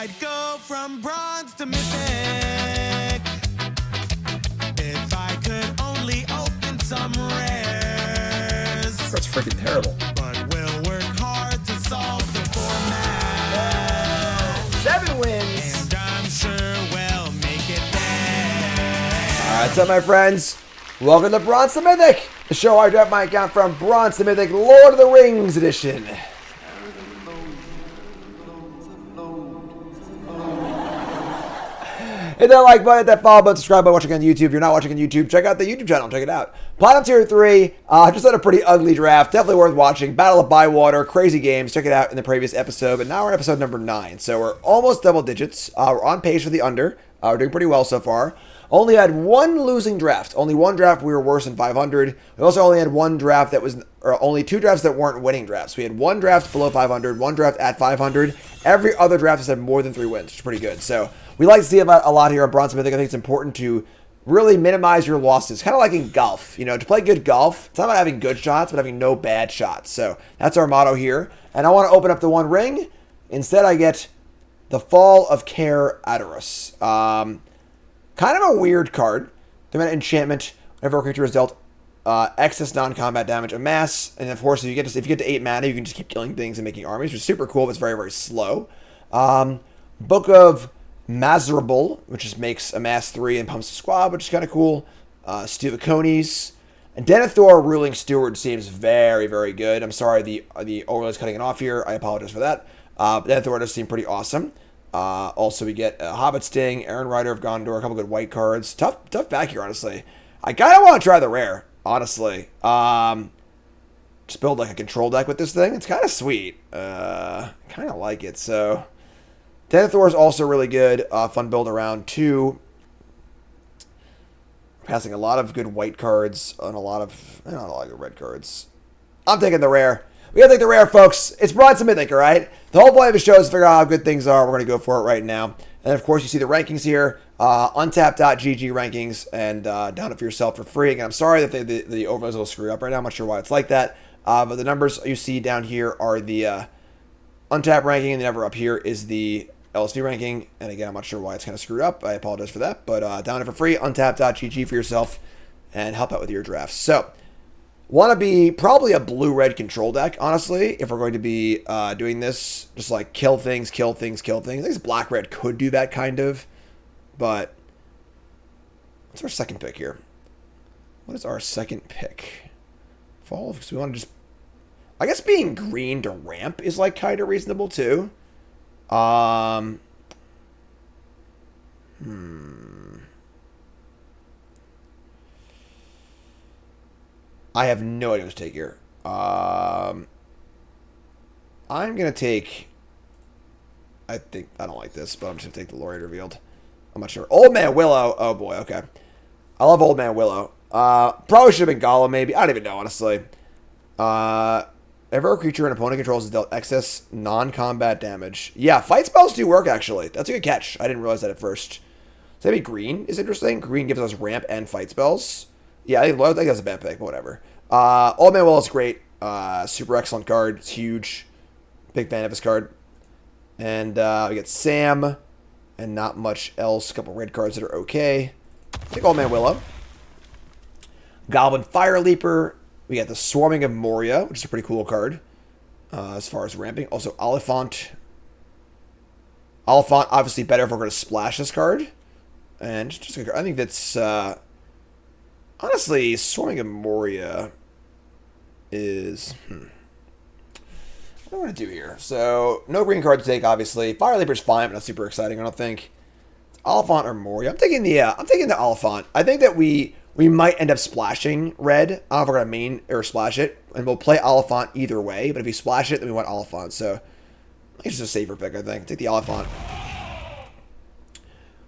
I'd go from bronze to mythic. If I could only open some rares. That's freaking terrible. But we'll work hard to solve the format. 7 wins. And I'm sure we'll make it there. Alright, what's up, my friends? Welcome to Bronze to Mythic, the show where I draft my account from Bronze to Mythic Lord of the Rings edition. Hit that like button, hit that follow button, subscribe by watching on YouTube. If you're not watching on YouTube, check out the YouTube channel. Check it out. Platinum Tier 3, just had a pretty ugly draft. Definitely worth watching. Battle of Bywater, crazy games. Check it out in the previous episode. But now we're on episode number 9. So we're almost double digits. We're on pace for the under. We're doing pretty well so far. Only had one losing draft. Only one draft we were worse than 500. We also only had one draft that was, or only 2 drafts that weren't winning drafts. We had one draft below 500, one draft at 500. Every other draft has had more than 3 wins, which is pretty good. So we like to see a lot here on Bronze Mythic. I think it's important to really minimize your losses. Kind of like in golf. You know, to play good golf, it's not about having good shots, but having no bad shots. So that's our motto here. And I want to open up the one ring. Instead, I get the Fall of Care Adorus. Kind of a weird card. They meant enchantment. Whenever a creature is dealt excess non-combat damage, amass, and of course, if you get to 8 mana, you can just keep killing things and making armies, which is super cool, but it's very, very slow. Book of Miserable, which just makes amass 3 and pumps the squad, which is kind of cool. Steel of Conies. And Denethor, Ruling Steward, seems very, very good. I'm sorry, the overlay is cutting it off here. I apologize for that. Denethor does seem pretty awesome. Also, we get Hobbit Sting, Aaron Rider of Gondor, a couple good white cards. Tough back here, honestly. I kind of want to try the rare, honestly. Just build like a control deck with this thing. It's kind of sweet. Kind of like it. So, Denethor is also really good. Fun build around too. Passing a lot of good white cards on a lot of good red cards. I'm taking the rare. We gotta take the rare, folks. It's Bronze to Mythic, all right? The whole point of the show is to figure out how good things are. We're going to go for it right now. And, of course, you see the rankings here. Untapped.gg rankings. And down it for yourself for free. Again, I'm sorry that the overlays will screw up right now. I'm not sure why it's like that. But the numbers you see down here are the Untapped ranking. And the number up here is the LSV ranking. And, again, I'm not sure why it's kind of screwed up. I apologize for that. But down it for free. Untapped.gg for yourself. And help out with your drafts. So, want to be probably a blue-red control deck, honestly, if we're going to be doing this. Just like kill things, kill things, kill things. I think black-red could do that kind of. But what's our second pick here? What is our second pick? Fall, because we want to just... I guess being green to ramp is like kind of reasonable too. I have no idea what to take here. I'm going to take... I don't like this, but I'm just going to take the Laureate Revealed. I'm not sure. Old Man Willow. Oh, boy. Okay. I love Old Man Willow. Probably should have been Gollum, maybe. I don't even know, honestly. Ever a creature an opponent controls is dealt excess non-combat damage. Yeah, fight spells do work, actually. That's a good catch. I didn't realize that at first. So maybe green is interesting. Green gives us ramp and fight spells. Yeah, I think that's a bad pick, but whatever. Old Man Willow is great. Super excellent card. It's huge. Big fan of his card. And we get Sam. And not much else. A couple red cards that are okay. Take Old Man Willow. Goblin Fire Leaper. We got the Swarming of Moria, which is a pretty cool card. As far as ramping. Also, Oliphant. Oliphant, obviously better if we're going to splash this card. And just a good card. I think that's... honestly, Swarming of Moria is... What do I want to do here? So, no green card to take, obviously. Fire Leaper's fine, but not super exciting, I don't think. It's Oliphant or Moria. I'm taking the Oliphant. I think that we might end up splashing red. I don't know if we're going to main or splash it. And we'll play Oliphant either way. But if we splash it, then we want Oliphant. So, it's just a safer pick, I think. Take the Oliphant.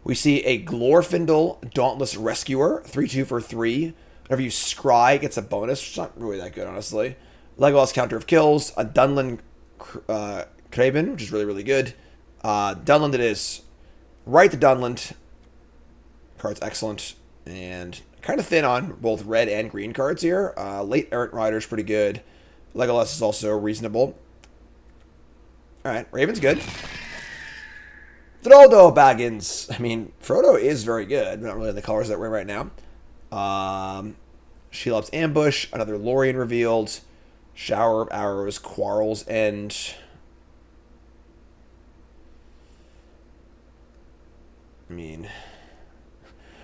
We see a Glorfindel Dauntless Rescuer, 3/2 for 3. Whenever you scry, it gets a bonus, which is not really that good, honestly. Legolas Counter of Kills, a Dunland Kraben, which is really, really good. Dunland it is. Right to Dunland. Card's excellent. And kind of thin on both red and green cards here. Late Errant Rider is pretty good. Legolas is also reasonable. Alright, Raven's good. Frodo Baggins. I mean, Frodo is very good. Not really in the colors that we're in right now. Shelops Ambush. Another Lorien revealed. Shower of Arrows. Quarrel's End. I mean,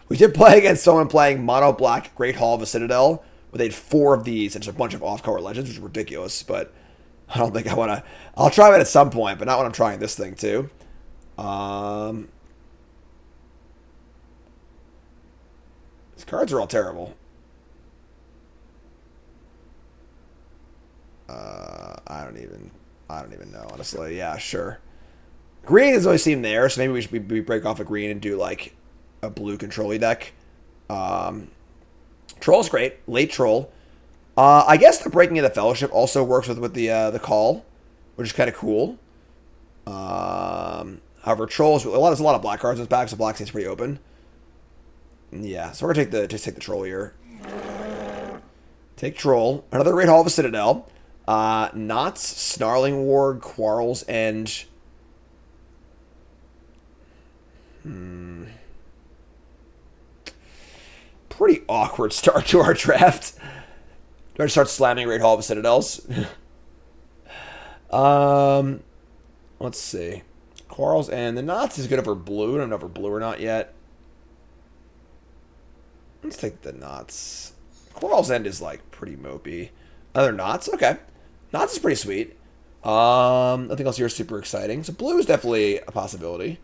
we did play against someone playing Mono Black Great Hall of the Citadel, where they had 4 of these and just a bunch of off-color legends, which is ridiculous, but I don't think I want to. I'll try it at some point, but not when I'm trying this thing, too. These cards are all terrible. I don't even know, honestly. Yeah, sure. Green has always seemed there, so maybe we break off a green and do like a blue control-y deck. Troll's great, late Troll. I guess the Breaking of the Fellowship also works with the call, which is kind of cool. However, Troll's there's a lot of black cards in this back, so black seems pretty open. Yeah, so we're gonna take the Troll here. Take Troll, another Great Hall of the Citadel. Knots, Snarling Warg, Quarrel's End. Pretty awkward start to our draft. Do I start slamming Great Hall of the Citadels? Let's see. Quarrel's End. The Knots is good over blue. I don't know if we're blue or not yet. Let's take the Knots. Quarrel's End is like pretty mopey. Other Knots? Okay. Knots is pretty sweet. Nothing else here is super exciting. So blue is definitely a possibility.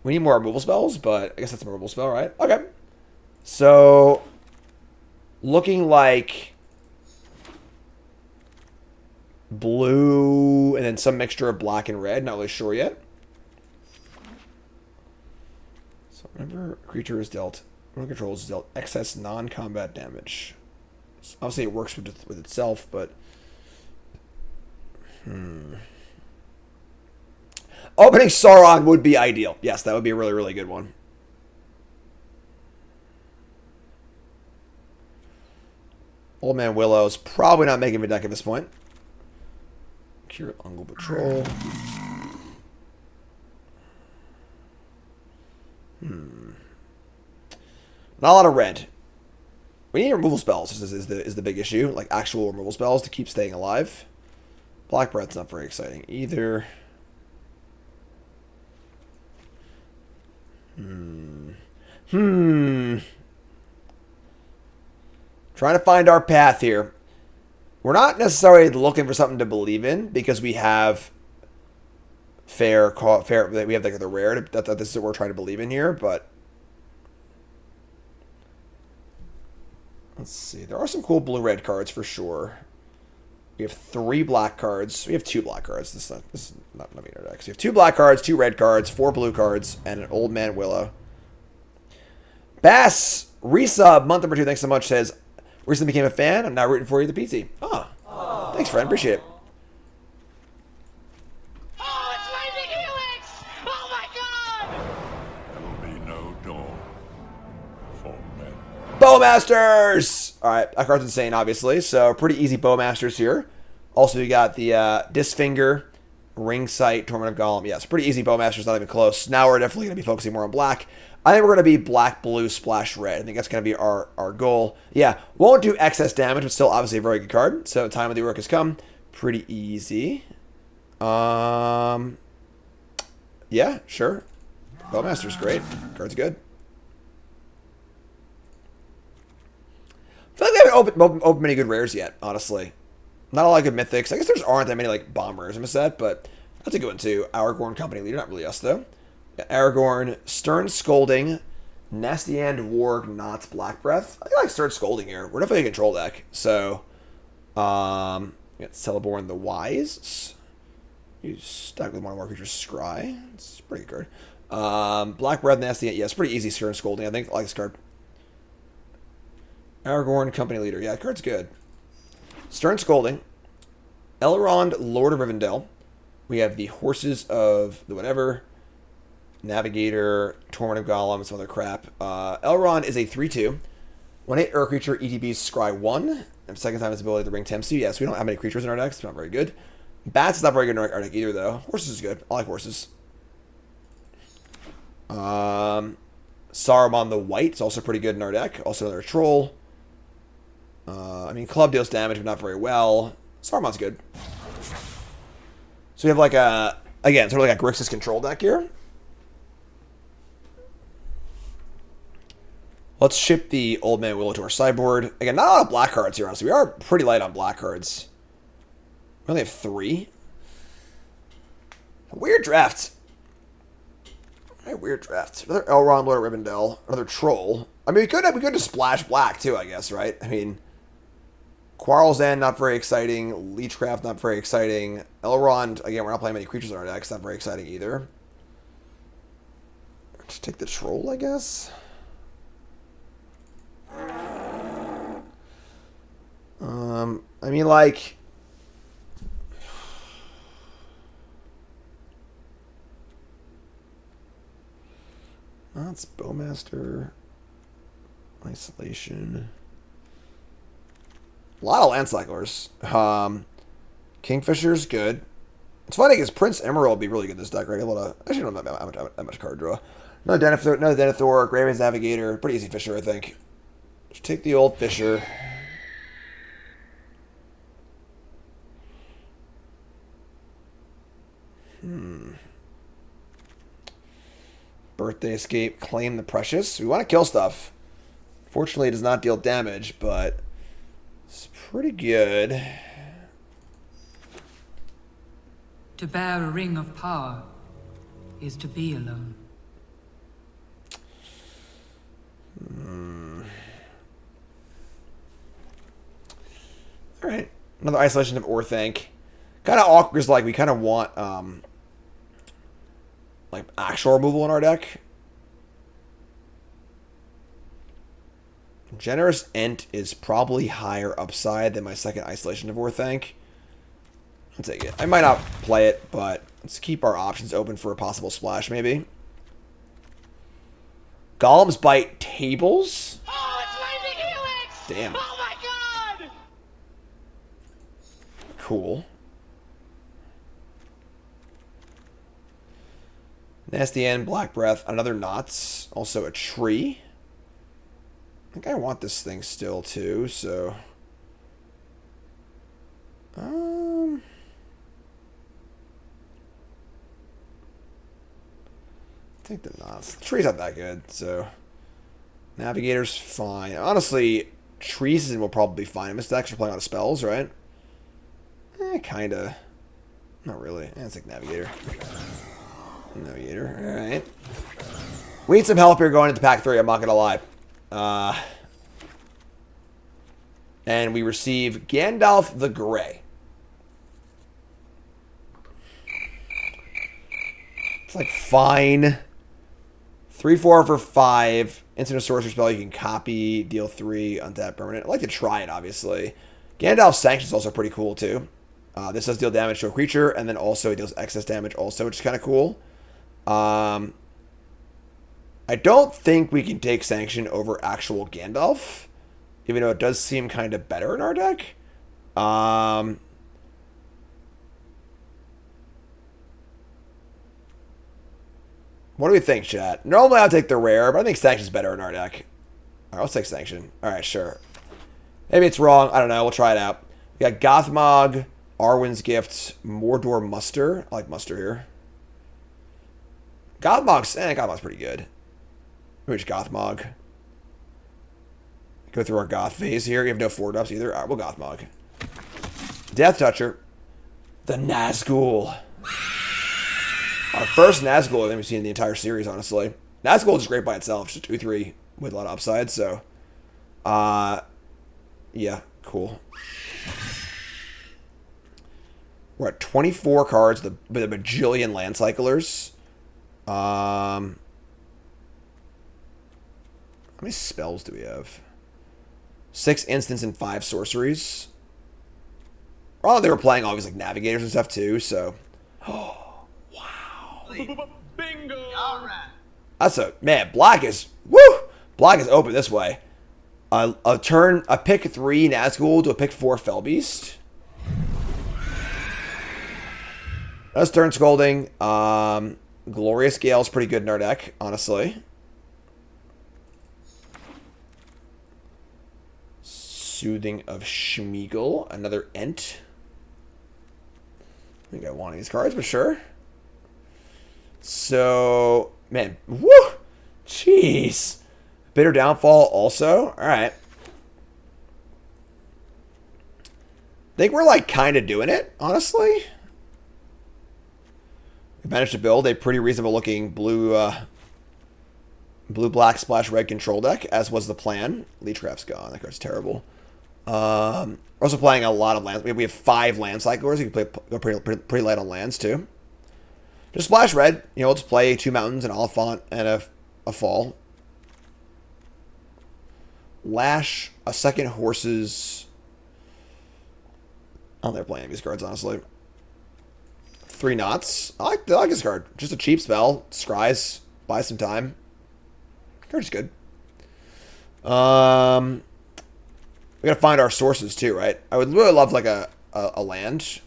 We need more removal spells, but I guess that's a removal spell, right? Okay. So, looking like blue and then some mixture of black and red. Not really sure yet. So, whenever a creature is dealt, when controls is dealt excess non-combat damage. So obviously, it works with itself, but... Opening Sauron would be ideal. Yes, that would be a really, really good one. Old Man Willow's probably not making a deck at this point. Cure Ungle Patrol. Not a lot of red. We need removal spells is the big issue. Like actual removal spells to keep staying alive. Black Breath's not very exciting either. Trying to find our path here. We're not necessarily looking for something to believe in because we have fair. We have like the rare. That this is what we're trying to believe in here, but let's see. There are some cool blue-red cards for sure. We have 3 black cards. We have 2 black cards. This is not in our decks. We have 2 black cards, 2 red cards, 4 blue cards, and an Old Man Willow. Bass resub month number 2. Thanks so much. Says recently became a fan. I'm now rooting for you, the PT. Oh, thanks, friend. Appreciate it. Oh, it's Lightning Helix! Oh my God! There will be no dawn for men. Bowmasters! Alright, that card's insane, obviously. So, pretty easy Bowmasters here. Also, we got the Disfinger, Ring Sight, Torment of Gollum. Yeah, it's pretty easy Bowmasters, not even close. Now we're definitely going to be focusing more on black. I think we're going to be black, blue, splash, red. I think that's going to be our goal. Yeah, won't do excess damage, but still obviously a very good card. So, time of the work has come. Pretty easy. Yeah, sure. Bowmaster's great. Card's good. I feel like we haven't opened many good rares yet, honestly. Not a lot of good mythics. I guess there aren't that many like bomb rares in the set, but that's a good one too. Aragorn Company Leader, not really us though. Yeah, Aragorn, Stern Scolding, Nasty End, Warg, Knots, Black Breath. I think I like Stern Scolding here. We're definitely a control deck. So, we got Celeborn the Wise. You stack with one or more creatures, Scry. It's a pretty good card. Black Breath, Nasty End. Yeah, it's pretty easy. Stern Scolding. I think I like this card. Aragorn, Company Leader. Yeah, the card's good. Stern Scolding. Elrond, Lord of Rivendell. We have the Horses of the whatever. Navigator, Torment of Gollum, some other crap. Elrond is a 3/2. 1/8 Ur creature, ETBs, Scry 1. And second time its ability to ring tempts you. Yes, we don't have many creatures in our decks. It's not very good. Bats is not very good in our deck either, though. Horses is good. I like horses. Saruman the White is also pretty good in our deck. Also another troll. I mean, Club deals damage, but not very well. Saruman's good. So we have like a, again, sort of like a Grixis control deck here. Let's ship the Old Man Willow to our sideboard. Again, not a lot of black cards here, honestly. We are pretty light on black cards. We only have 3. Weird draft. Very weird draft. Another Elrond, Lord of Rivendell. Another troll. I mean, we could just splash black too, I guess, right? I mean, Quarrel's End, not very exciting. Leechcraft, not very exciting. Elrond, again, we're not playing many creatures in our deck. It's not very exciting either. Just take the troll, I guess. I mean, like, that's Bowmaster, Isolation, a lot of land cyclers. Kingfisher's good. It's funny because Prince Emerald would be really good in this deck, right? Actually, don't have that much card draw. Another Denethor, Grave's Navigator, pretty easy Fisher, I think. Just take the old Fisher. Birthday Escape, Claim the Precious. We want to kill stuff. Fortunately, it does not deal damage, but it's pretty good. To bear a ring of power is to be alone. Alright. Another Isolation of Orthanc. Kind of awkward because, like, we kind of want, like, actual removal in our deck. Generous Ent is probably higher upside than my second Isolation of Orthanc. I'll take it. I might not play it, but let's keep our options open for a possible splash, maybe. Golem's Bite Tables? Oh, it's Mythic Helix! Damn. Oh my god! Cool. Nasty End, Black Breath, another Knots, also a tree. I think I want this thing still too, so take the Knots. The tree's not that good, so Navigator's fine. Honestly, trees will probably be fine in this deck. We're playing out of spells, right? Kinda. Not really. It's like Navigator. Navigator. Alright. We need some help here going into pack 3, I'm not gonna lie. And we receive Gandalf the Grey. It's like fine. 3/4 for 5. Instant or sorcery spell you can copy, deal 3, untap permanent. I'd like to try it, obviously. Gandalf's Sanction is also pretty cool, too. This does deal damage to a creature, and then also it deals excess damage also, which is kind of cool. I don't think we can take Sanction over actual Gandalf, even though it does seem kind of better in our deck. What do we think, chat? Normally I'll take the rare, but I think Sanction's better in our deck. Alright, let's take Sanction. Alright, sure. Maybe it's wrong. I don't know. We'll try it out. We got Gothmog, Arwen's Gift, Mordor Muster. I like Muster here. Gothmog's pretty good. Maybe just Gothmog. Go through our Goth phase here. You have no 4-ups either. Alright, we'll Gothmog. Death Toucher. The Nazgul. Our first Nazgul I think we've seen in the entire series, honestly. Nazgul is great by itself. Just a 2/3 with a lot of upside, so. Yeah, cool. We're at 24 cards with a bajillion land cyclers. How many spells do we have? 6 instants and 5 sorceries. Oh, they were playing all these like navigators and stuff too, so. Oh, wow. Bingo! Alright. That's a man, black is Black is open this way. A pick 3 Nazgul to a pick 4 Fellbeast. That's turn Scolding. Glorious Gale is pretty good in our deck, honestly. Soothing of Schmeagol, another Ent. I think I want these cards, but sure. So, man, woo! Jeez. Bitter Downfall also. Alright. Think we're, like, kind of doing it, honestly. We managed to build a pretty reasonable-looking blue-black splash red control deck, as was the plan. Leechcraft's gone. That card's terrible. We're also playing a lot of lands. We have 5 land cyclers. You can go pretty light on lands, too. Just splash red. You know, let's play 2 mountains, an Oliphant, and a fall. Lash, a second horses. I don't think they're playing these cards, honestly. 3 knots. I like this card. Just a cheap spell. Scries. Buy some time. Card's good. We gotta find our sources too, right? I would really love like a land.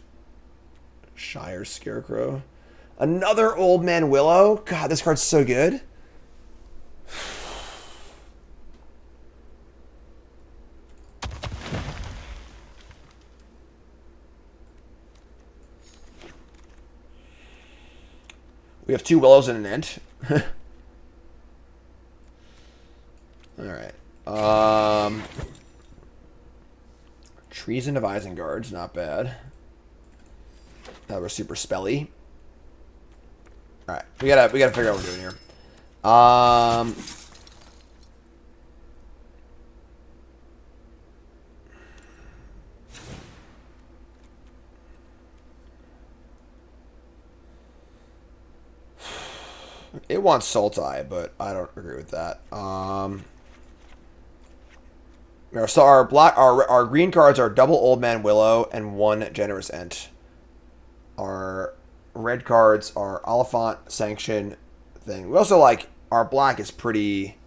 Shire Scarecrow. Another Old Man Willow. God, this card's so good. We have 2 Willows and an Ent. Alright. Treason of Isengard's not bad. That was super spelly. Alright. We gotta figure out what we're doing here. It wants Sultai, but I don't agree with that. So our green cards are double Old Man Willow and 1 Generous Ent. Our red cards are Oliphant, Sanction, thing. We also like our black is pretty.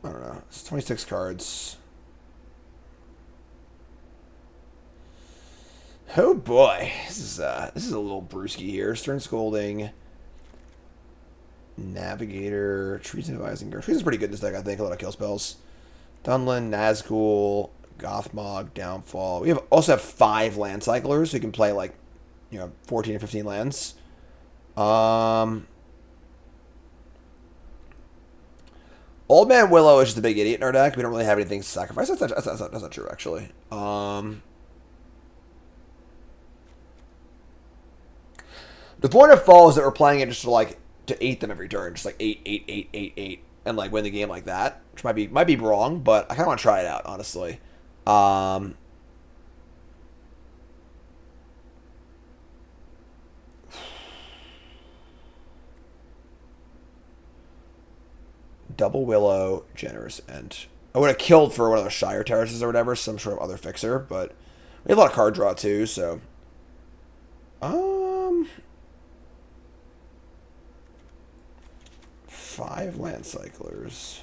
I don't know. It's 26 cards. Oh boy, this is a little brewski here. Stern Scolding. Navigator, Treason of Isengard. Treason's pretty good in this deck, I think. A lot of kill spells. Dunlin, Nazgul, Gothmog, Downfall. We also have 5 land cyclers, so you can play like, 14 or 15 lands. Old Man Willow is just a big idiot in our deck. We don't really have anything to sacrifice. That's not true, actually. The point of fall is that we're playing it just to 8 them every turn, just like 8, 8, 8, 8, 8, and like win the game like that, which might be wrong, but I kind of want to try it out, honestly. Double Willow, Generous Ent. I would have killed for one of those Shire Terraces or whatever, some sort of other fixer, but we have a lot of card draw too, so. 5 land cyclers.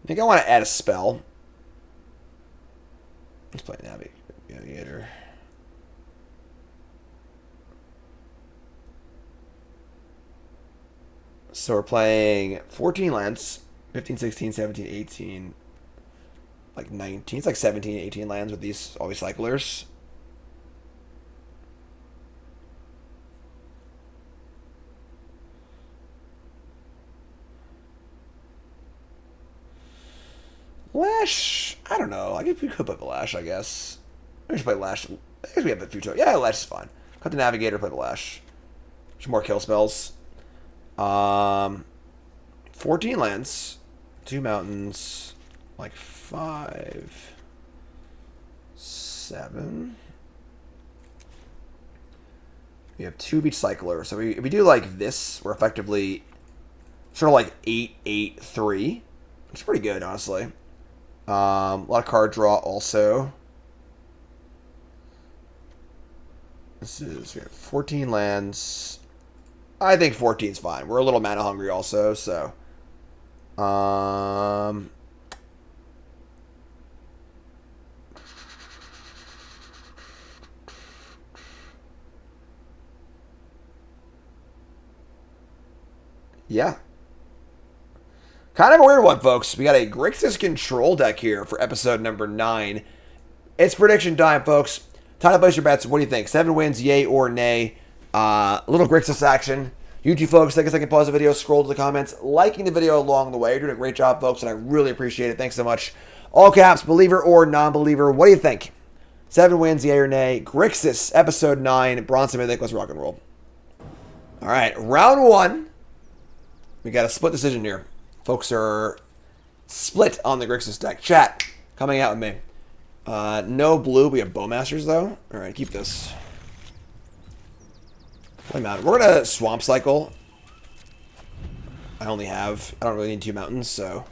I think I want to add a spell. Let's play Navigator. So we're playing 14 lands, 15, 16, 17, 18, like 19. It's like 17, 18 lands with all these cyclers. Lash, I don't know. I guess we could play the Lash, I guess. We should play Lash. I guess we have a few. Yeah, Lash is fine. Cut the Navigator, play the Lash. Some more kill spells. 14 lands, 2 mountains, like 5, 7. We have 2 beach cyclers. So if we do like this, we're effectively sort of like 8, 8, 3. Which is pretty good, honestly. A lot of card draw also. This is 14 lands. I think 14 is fine. We're a little mana hungry also, so. Yeah. Kind of a weird one, folks. We got a Grixis control deck here for episode number 9. It's prediction time, folks. Time to place your bets. What do you think? 7 wins, yay or nay? A little Grixis action. YouTube folks, take a second, pause the video, scroll to the comments, liking the video along the way. You're doing a great job, folks, and I really appreciate it. Thanks so much. All caps, believer or non-believer. What do you think? 7 wins, yay or nay? Grixis, episode 9, Bronze Mythic. Let's rock and roll. All right, round 1. We got a split decision here. Folks are split on the Grixis deck. Chat, coming out with me. No blue. We have Bowmasters, though. All right, keep this. Play mountain. We're going to Swamp Cycle. I don't really need 2 mountains, so.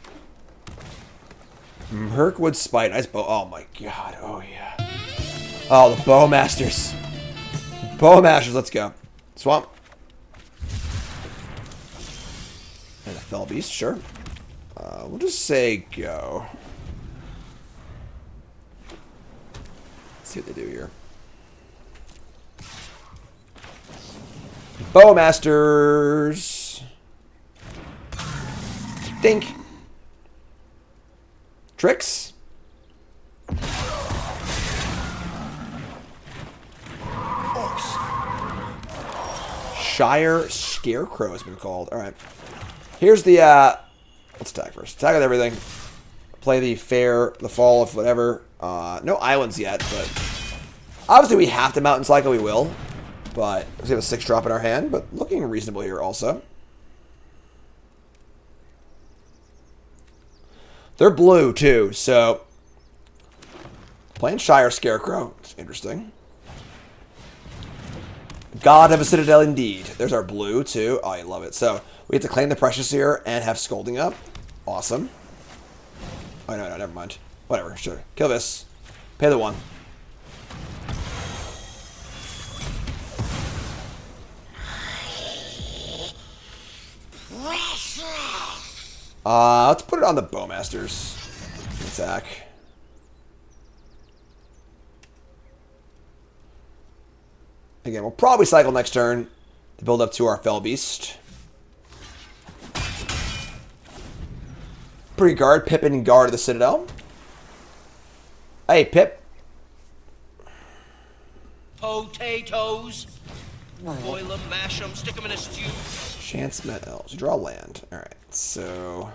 Mirkwood Spite. Nice bow. Oh, my God. Oh, yeah. Oh, the Bowmasters. Bowmasters, let's go. Swamp. And a Fell Beast, sure. We'll just say go. Let's see what they do here. Bowmasters. Dink. Tricks. Shire Scarecrow has been called. All right. Here's the, let's attack first. Attack with everything. Play the fall of whatever. No islands yet, but obviously we have to Mountain Cycle, we will. But we have a 6-drop in our hand, but looking reasonable here also. They're blue too, so playing Shire Scarecrow. It's interesting. God of a Citadel indeed. There's our blue too. Oh, I love it. So we have to claim the Precious here and have Scolding up. Awesome. Oh, no, never mind. Whatever, sure. Kill this. Pay the 1. Let's put it on the Bowmasters. Attack. Again, we'll probably cycle next turn to build up to our Fell Beast. Pretty guard. Pippin and guard of the Citadel. Hey, Pip. Potatoes. Boil them, mash them, stick them in a stew. Chance Met Elves. Draw land. Alright, so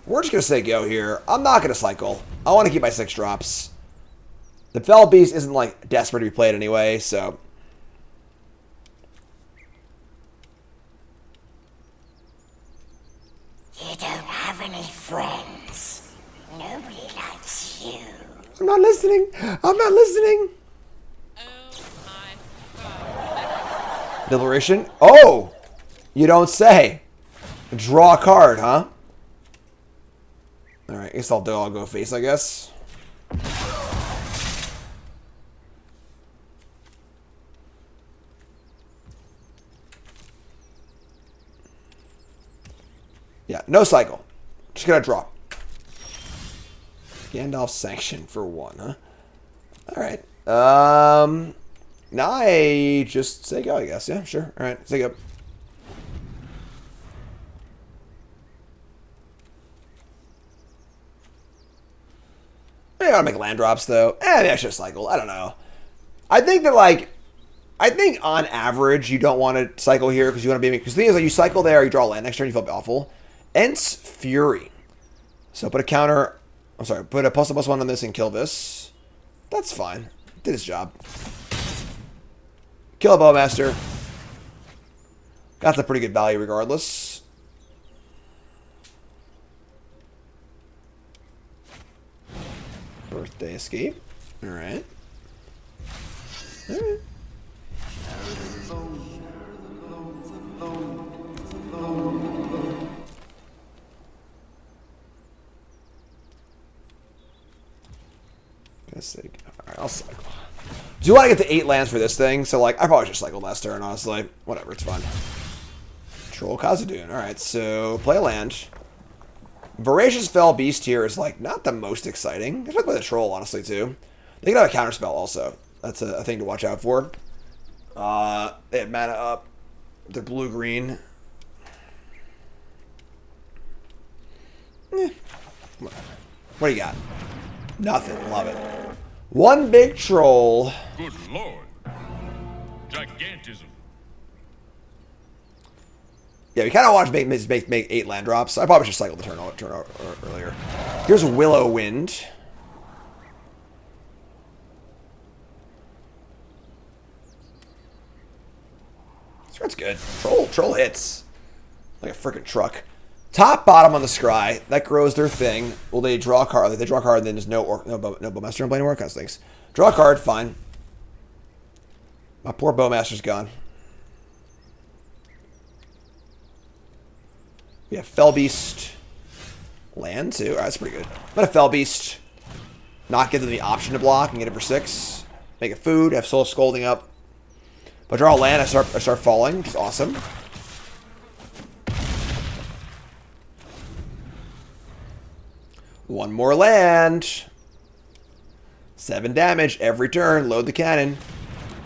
we're just going to say go here. I'm not going to cycle. I want to keep my 6 drops. The Fell Beast isn't, like, desperate to be played anyway, so. You don't have any friends. Nobody likes you. I'm not listening. I'm not listening. Deliberation. Oh! You don't say. Draw a card, huh? Alright, I guess I'll go face, I guess. Yeah, no cycle. Just gonna draw. Gandalf Sanction for 1, huh? Alright. Now I just say go, I guess. Yeah, sure. Alright, say go. I gotta make land drops, though. Maybe I should cycle. I don't know. I think that, like, on average, you don't want to cycle here because you want to be... Because the thing is, like, you cycle there, you draw land next turn, you feel awful. Ents Fury. So put a counter... I'm sorry, put a +1/+1 on this and kill this. That's fine. Did his job. Kill a Bowmaster. Got the pretty good value regardless. Birthday Escape. Alright. Alright. Alright, I'll cycle. Do want to get to 8 lands for this thing, so like I probably should cycle last turn, honestly. Whatever, it's fine. Troll Khazad-dûn. Alright, so play a land. Voracious Fell Beast here is like not the most exciting. Just play the troll, honestly, too. They can have a counterspell also. That's a thing to watch out for. They have mana up. They're blue-green. What do you got? Nothing. Love it. One big troll. Good lord. Gigantism. Yeah, we kind of want to make 8 land drops. I probably should cycle the turn earlier. Here's Willow Wind. That's good. Troll hits like a freaking truck. Top, bottom on the scry. That grows their thing. Will they draw a card? If they draw a card, then there's no Bowmaster and Blade Work. That stinks. Draw a card, fine. My poor Bowmaster's gone. We have Fell Beast. Land too. Alright, that's pretty good. I'm gonna Fell Beast. Not give them the option to block and get it for 6. Make it food. Have Soul Scolding up. If I draw a land, I start falling, which is awesome. One more land. 7 damage every turn. Load the cannon.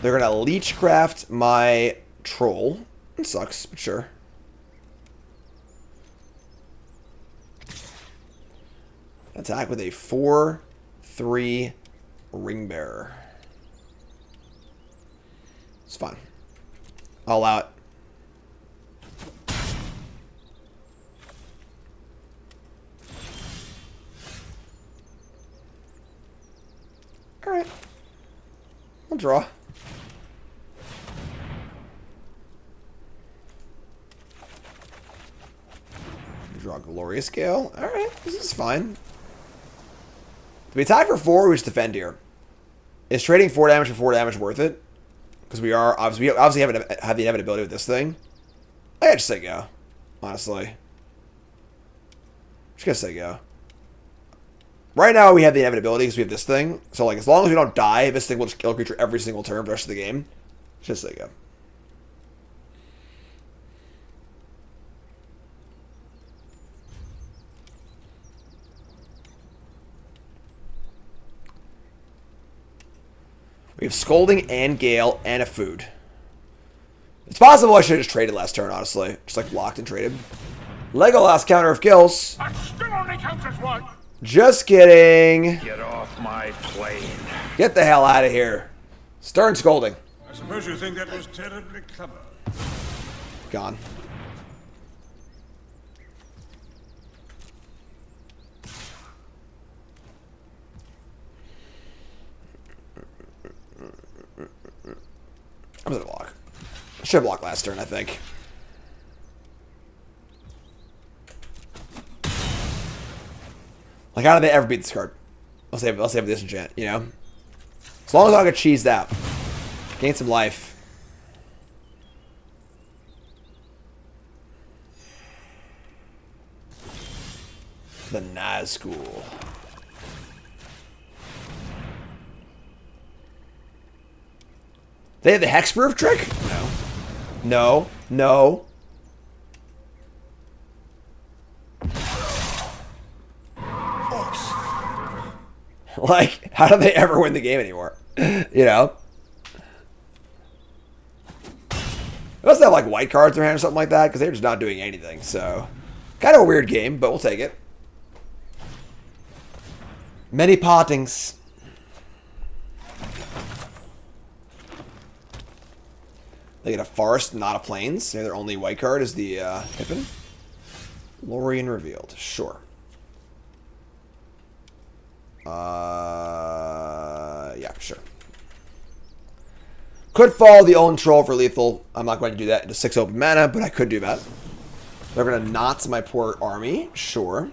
They're going to Leechcraft my troll. It sucks, but sure. Attack with a 4/3 Ring Bearer. It's fine. All out. Alright. I'll draw. Draw Glorious Gale. Alright, this is fine. Do we attack for 4 or we just defend here? Is trading 4 damage for 4 damage worth it? Because we obviously have the inevitability with this thing. I gotta just say go. Honestly. Just gotta say go. Right now we have the inevitability because we have this thing. So like as long as we don't die, this thing will just kill a creature every single turn for the rest of the game. Just say go. We have Scolding and Gale and a food. It's possible I should have just traded last turn, honestly. Just like blocked and traded. Legolas counter of kills. That still only counts as one. Just kidding. Get off my plane. Get the hell out of here. Stern Scolding. I suppose you think that was terribly clever. Gone. I'm gonna block. I should have blocked last turn, I think. Like, how did they ever beat this card? Let's say a disenchant, you know? As long as I don't get cheesed out. Gain some life. The Nazgul. They have the hexproof trick? No. No. Like, how do they ever win the game anymore? You know? They must have like white cards in their hand or something like that, because they're just not doing anything, so. Kind of a weird game, but we'll take it. Many partings. They get a forest, not a plains. Maybe their only white card is the Pippin. Lorien revealed. Sure. Yeah, sure. Could follow the Own Troll for lethal. I'm not going to do that into 6 open mana, but I could do that. They're going to knot my poor army. Sure.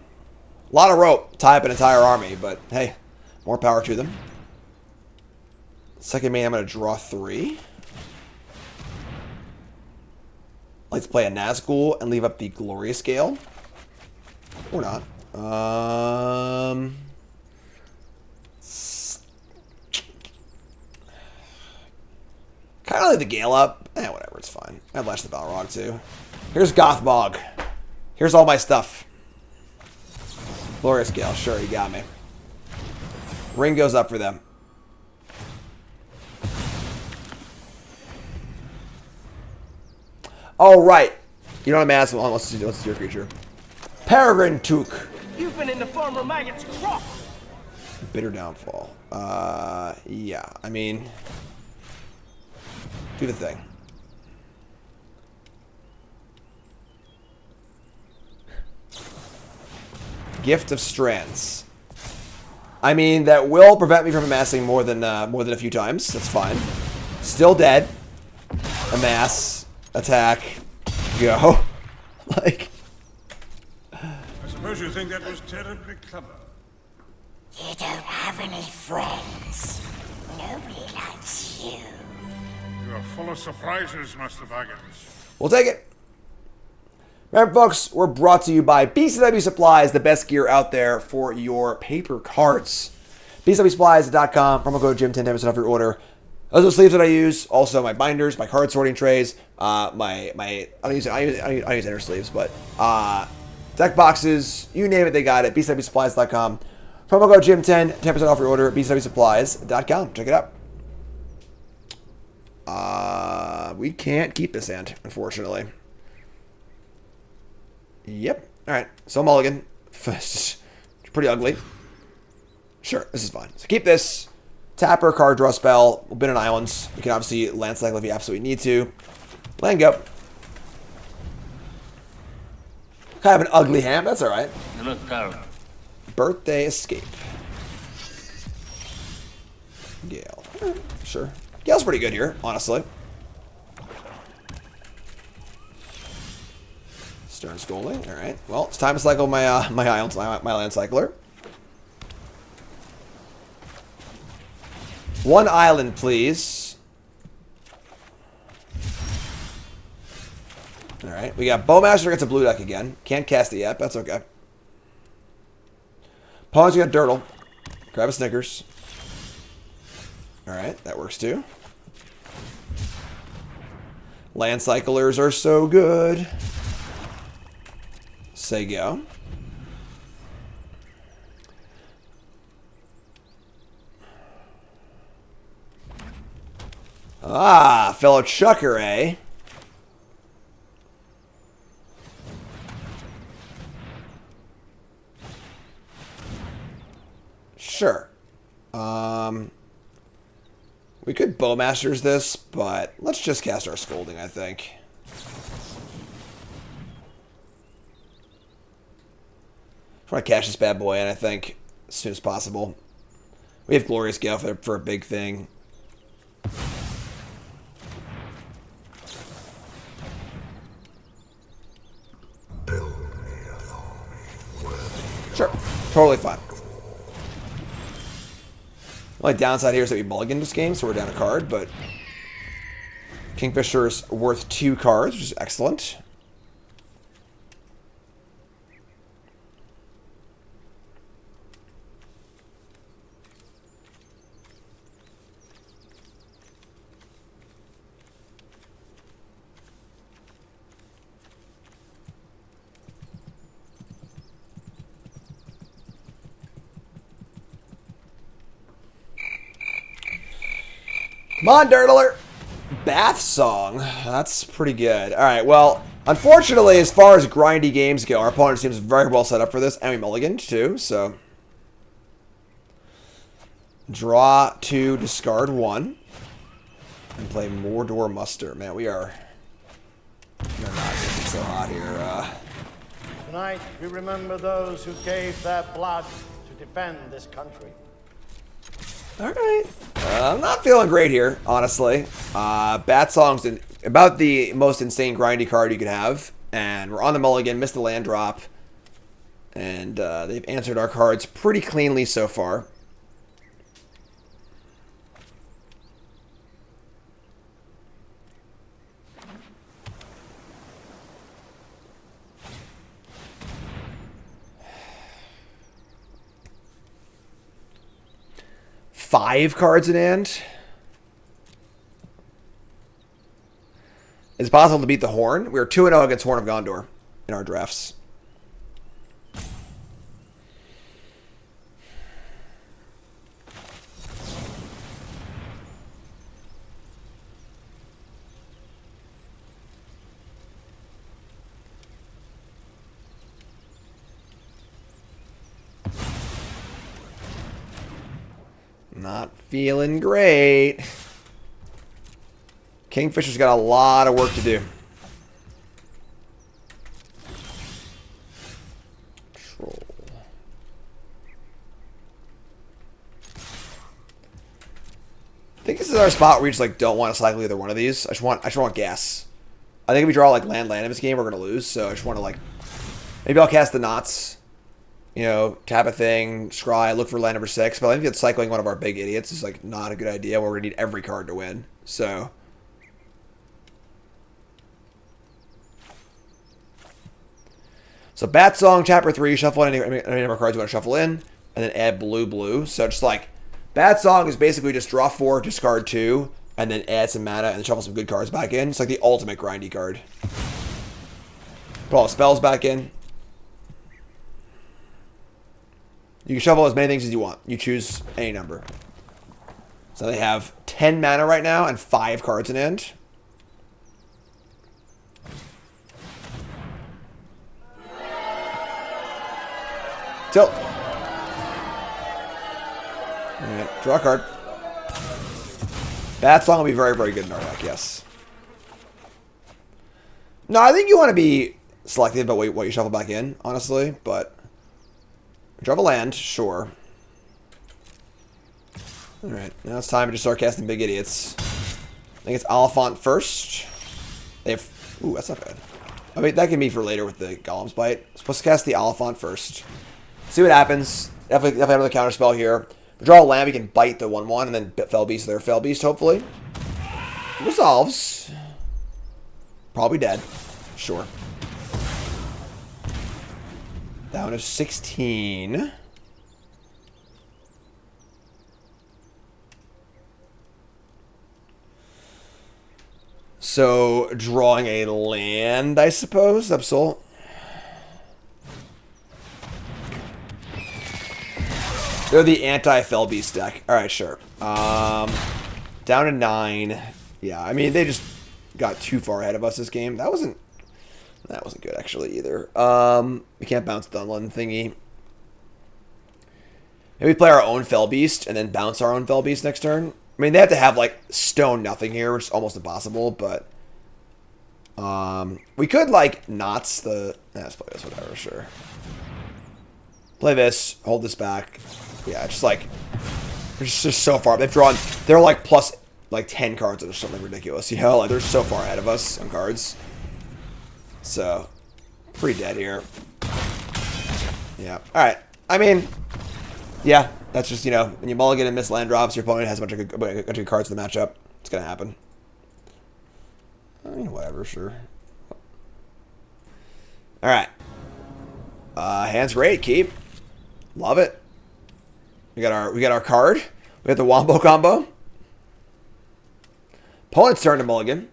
A lot of rope. Tie up an entire army, but hey, more power to them. Second main, I'm going to draw 3. Let's play a Nazgul and leave up the Glorious Gale. Or not. Kind of leave the Gale up. Whatever, it's fine. I'd lash the Balrog too. Here's Gothbog. Here's all my stuff. Glorious Gale, sure, you got me. Ring goes up for them. Oh, right. You know what I'm asking? Well, let's do your creature. Peregrine Took. You've been in the farmer maggot's crop. Bitter Downfall. Yeah. I mean, do the thing. Gift of Strands. I mean, that will prevent me from amassing more than a few times. That's fine. Still dead. Amass. Attack. Go. Like. I suppose you think that was terribly clever. You don't have any friends. Nobody likes you. You are full of surprises, Master Baggins. We'll take it. Remember, folks, we're brought to you by BCW Supplies, the best gear out there for your paper cards. BCWSupplies.com, promo code Jim, 10% off your order. Those are the sleeves that I use. Also, my binders, my card sorting trays, I don't use inner sleeves, but deck boxes, you name it, they got it. BCWSupplies.com. Promo code Jim, 10% off your order. BCWSupplies.com. Check it out. We can't keep this hand, unfortunately. Yep. All right. So mulligan. It's pretty ugly. Sure, this is fine. So keep this. Tapper, card draw spell. We'll bin on islands. You can obviously land cycle if you absolutely need to. Land go. Kind of an ugly hand. That's all right. Birthday Escape. Gale. Sure. Gale's pretty good here, honestly. Stern Scolding. All right. Well, it's time to cycle my my islands, my land cycler. One island, please. All right. We got Bowmaster gets a blue deck again. Can't cast it yet. But that's okay. Pawns, you got Dirtle. Grab a Snickers. All right. That works too. Land cyclers are so good. Say go. Ah, fellow chucker, eh? Sure. We could Bowmasters this, but let's just cast our Scolding, I think. I want to cash this bad boy in, I think, as soon as possible. We have Glorious Gale for a big thing. Sure. Totally fine. The only downside here is that we mulligan this game, so we're down a card, but Kingfisher's worth 2 cards, which is excellent. Come on, Dirtler. Bath Song. That's pretty good. All right, well, unfortunately, as far as grindy games go, our opponent seems very well set up for this. And we mulliganed, too, so. Draw 2, discard 1. And play Mordor Muster. Man, we are not getting so hot here. Tonight, we remember those who gave their blood to defend this country. All right. I'm not feeling great here, honestly. Bat Song's about the most insane grindy card you could have. And we're on the mulligan, missed the land drop. And they've answered our cards pretty cleanly so far. Five cards in hand. It's possible to beat the Horn. We were 2-0 against Horn of Gondor in our drafts. feeling great. Kingfisher's got a lot of work to do. Troll. I think this is our spot where we just like don't want to cycle either one of these. I just want gas. I think if we draw like land in this game, we're gonna lose. So I just want to like, maybe I'll cast the knots. You know, tap a thing, scry, look for land number 6. But I think that cycling one of our big idiots is like not a good idea. We're gonna need every card to win. So Bat Song, Chapter 3, shuffle in any number of cards you want to shuffle in, and then add blue. So just like Bat Song is basically just draw 4, discard 2, and then add some mana and shuffle some good cards back in. It's like the ultimate grindy card. Put all the spells back in. You can shuffle as many things as you want. You choose any number. So they have 10 mana right now and 5 cards in hand. Tilt. Alright, draw a card. Bat Song will be very, very good in our deck, yes. No, I think you want to be selective about what you shuffle back in, honestly, but draw a land, sure. Alright, now it's time to just start casting big idiots. I think it's Oliphant first. They have... Ooh, that's not bad. I mean, that can be for later with the Golem's Bite. Supposed to cast the Oliphant first. See what happens. Definitely have another counter spell here. We draw a land, we can bite the 1/1 and then Fell Beast their Fell Beast, hopefully. Resolves. Probably dead. Sure. Down to 16. So, drawing a land, I suppose. Absol. They're the anti-Fell Beast deck. Alright, sure. Down to 9. Yeah, I mean, they just got too far ahead of us this game. That wasn't good, actually, either. We can't bounce Dunlun thingy. Maybe we play our own Fell Beast and then bounce our own Fell Beast next turn. I mean, they have to have, like, stone nothing here, which is almost impossible, but... we could, like, knots the... let's play this, whatever, sure. Play this, hold this back. Yeah, just like... They're just so far. They've drawn... They're, like, plus, like, 10 cards or something ridiculous, you know? Like, they're so far ahead of us on cards. So, pretty dead here. Yeah. Alright. I mean... Yeah, that's just, you know, when you mulligan and miss land drops, your opponent has a bunch of good cards in the matchup. It's going to happen. I mean, whatever, sure. Alright. Hand's great, keep. Love it. We got our card. We got the Wombo combo. Opponent's turn to mulligan.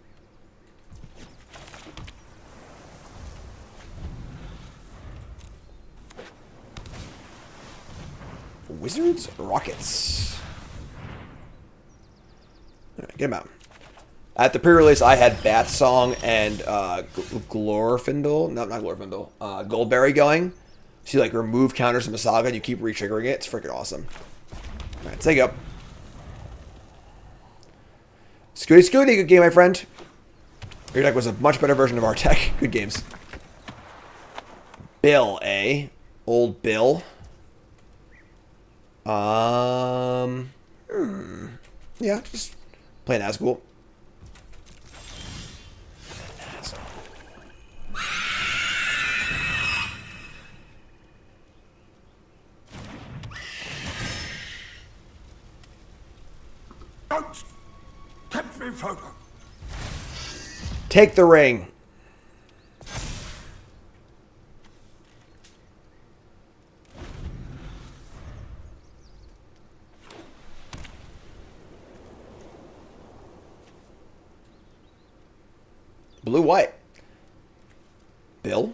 Wizards, Rockets. Alright, get him out. At the pre-release, I had Bath Song and Glorfindel. No, not Glorfindel. Goldberry going. So you like remove counters from the Saga and you keep re-triggering it. It's freaking awesome. Alright, take up. Scooty, good game, my friend. Your deck was a much better version of our deck. Good games. Bill, eh? Old Bill. Yeah, just playing Nazgul. Don't tempt me further. Take the ring. Blue-white. Bill.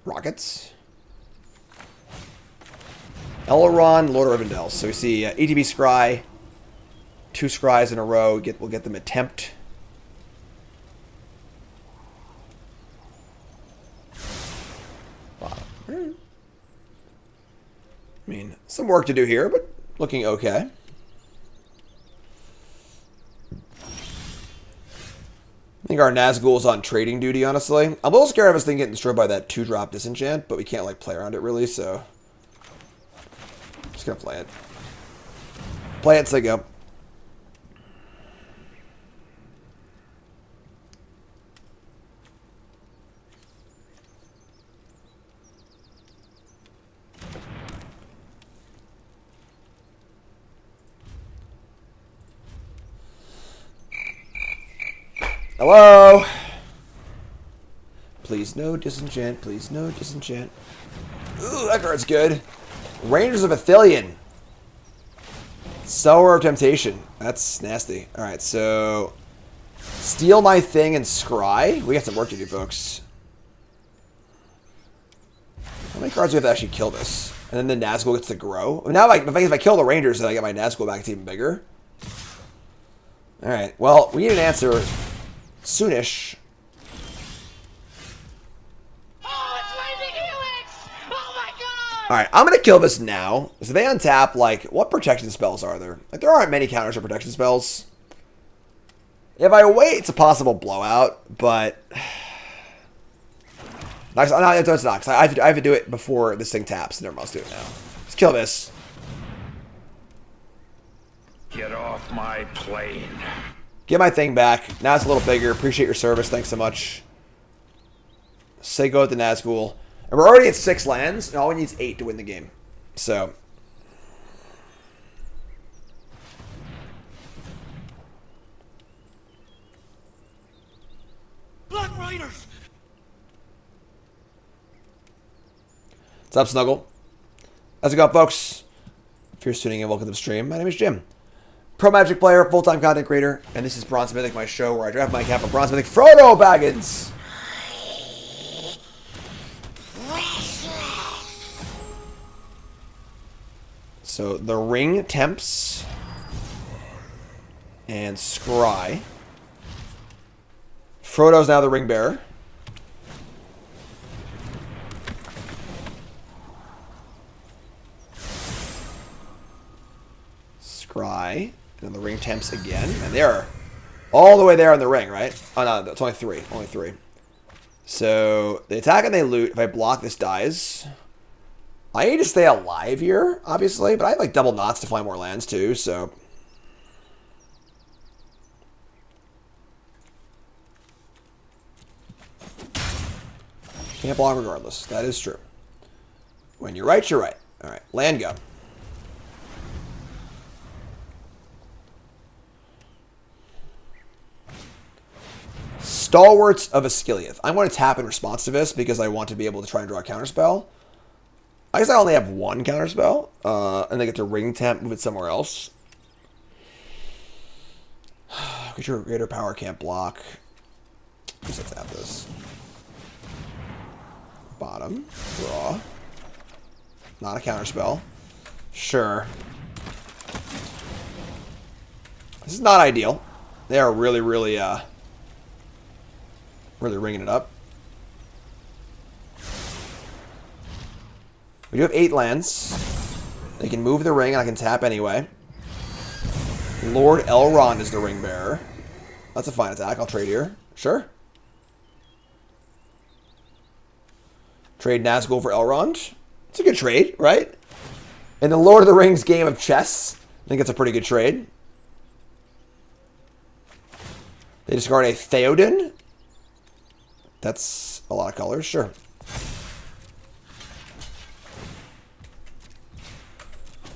Rockets. Elrond, Lord of Rivendell. So we see ETB Scry. 2 Scries in a row. We'll get them attempt. I mean, some work to do here, but looking okay. think our Nazgul is on trading duty, honestly. I'm a little scared of us thing getting destroyed by that 2-drop disenchant, but we can't, like, play around it, really, so... Just gonna play it. Play it, so go. Hello? Please no disenchant. Please no disenchant. Ooh, that card's good. Rangers of Athelion. Sower of Temptation. That's nasty. Alright, so... Steal My Thing and Scry. We got some work to do, folks. How many cards do we have to actually kill this? And then the Nazgul gets to grow. Now, if I kill the Rangers, then I get my Nazgul back. It's even bigger. Alright, well, we need an answer soonish. Oh, it's Mythic Helix! Oh my god! Alright, I'm going to kill this now. So they untap, like, what protection spells are there? Like, there aren't many counters or protection spells. If I wait, it's a possible blowout, but... No, it's not, because I have to do it before this thing taps. Never mind, let's do it now. Let's kill this. Get off my plane. Get my thing back. Now it's a little bigger. Appreciate your service. Thanks so much. Say go with the Nazgul. And we're already at 6 lands, and all we need is 8 to win the game. So. Blood Riders! What's up, Snuggle? How's it going, folks? If you're tuning in, welcome to the stream. My name is Jim. Pro Magic player, full-time content creator, and this is Bronze Mythic, my show where I draft my cap of Bronze Mythic Frodo Baggins. So the Ring Temps and Scry. Frodo's now the Ring Bearer. Scry. And then the Ring Temps again. And they're all the way there on the ring, right? Oh, no, it's only 3. Only 3. So, they attack and they loot. If I block, this dies. I need to stay alive here, obviously. But I have, like, double knots to fly more lands, too, so... Can't block regardless. That is true. When you're right, you're right. Alright, land go. Stalwarts of Asciliath. I'm going to tap in response to this because I want to be able to try and draw a counterspell. I guess I only have 1 counterspell. And they get to Ring Temp, move it somewhere else. Creature of greater power can't block. Let's tap this. Bottom. Draw. Not a counterspell. Sure. This is not ideal. They are really, really, really ringing it up. We do have 8 lands. They can move the ring, and I can tap anyway. Lord Elrond is the ring bearer. That's a fine attack. I'll trade here. Sure. Trade Nazgul for Elrond. It's a good trade, right? In the Lord of the Rings game of chess, I think it's a pretty good trade. They discard a Theoden. That's a lot of colors, sure.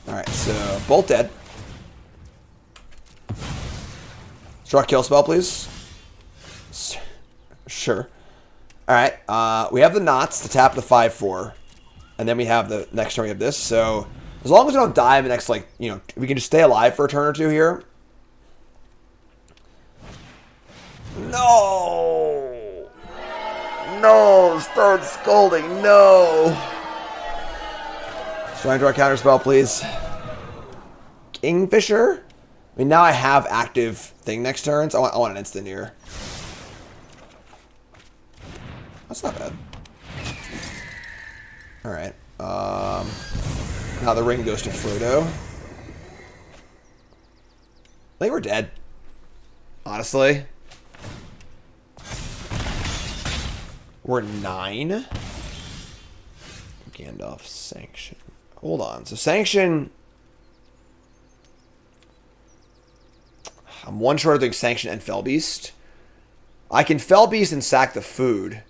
Alright, so both dead. Draw a kill spell, please. Sure. Alright, we have the knots to tap the 5/4. And then we have the next turn we have this. So as long as we don't die in the next, like, you know, we can just stay alive for a turn or 2 here. No! No! Start scolding. No! Try and draw a counter spell, please. Kingfisher? I mean, now I have active thing next turn, so I want an instant here. That's not bad. Alright. Now the ring goes to Frodo. I think we're dead. Honestly. We're 9. Gandalf Sanction. Hold on. So Sanction... I'm one short of doing Sanction and Fell Beast. I can Fell Beast and sack the food.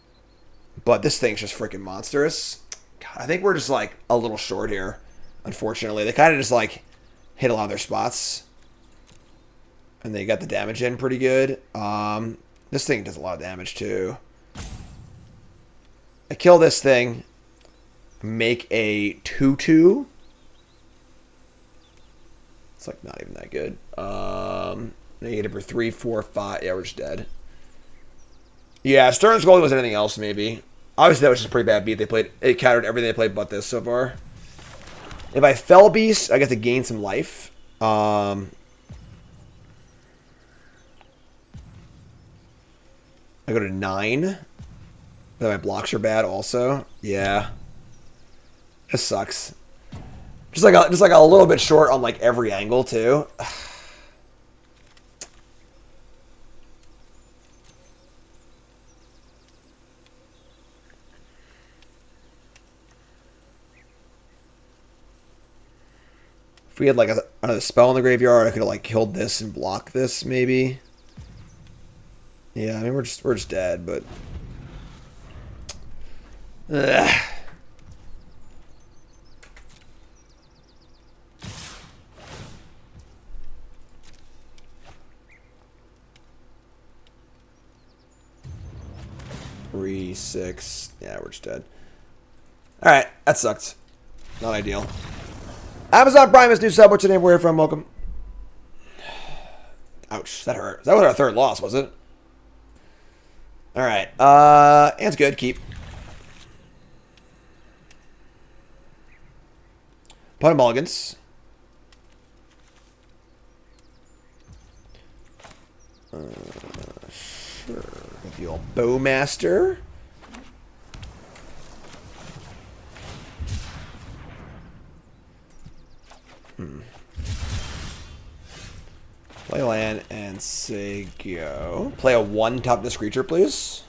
But this thing's just freaking monstrous. God, I think we're just like a little short here. Unfortunately. They kind of just like hit a lot of their spots. And they got the damage in pretty good. This thing does a lot of damage too. I kill this thing. Make a 2/2. It's like not even that good. Negative for 3, 4, 5. Yeah, we're just dead. Yeah, Stern's goalie was anything else, maybe. Obviously, that was just a pretty bad beat. They played. It countered everything they played but this so far. If I Fell Beast, I get to gain some life. I go to 9. Then my blocks are bad also. Yeah. This sucks. Just like a little bit short on like every angle too. If we had like another spell in the graveyard, I could have like killed this and blocked this maybe. Yeah, I mean we're just dead, but. Ugh. Three, 6. Yeah, we're just dead. Alright, that sucked. Not ideal. Amazon Prime is new sub. What's your name? Where are you from? Welcome. Ouch, that hurt. That was our third loss, was it? Alright, it's good. Keep. Put mulligans. Sure. The old Bowmaster. Play land and say go. Play a 1 toughness creature, please.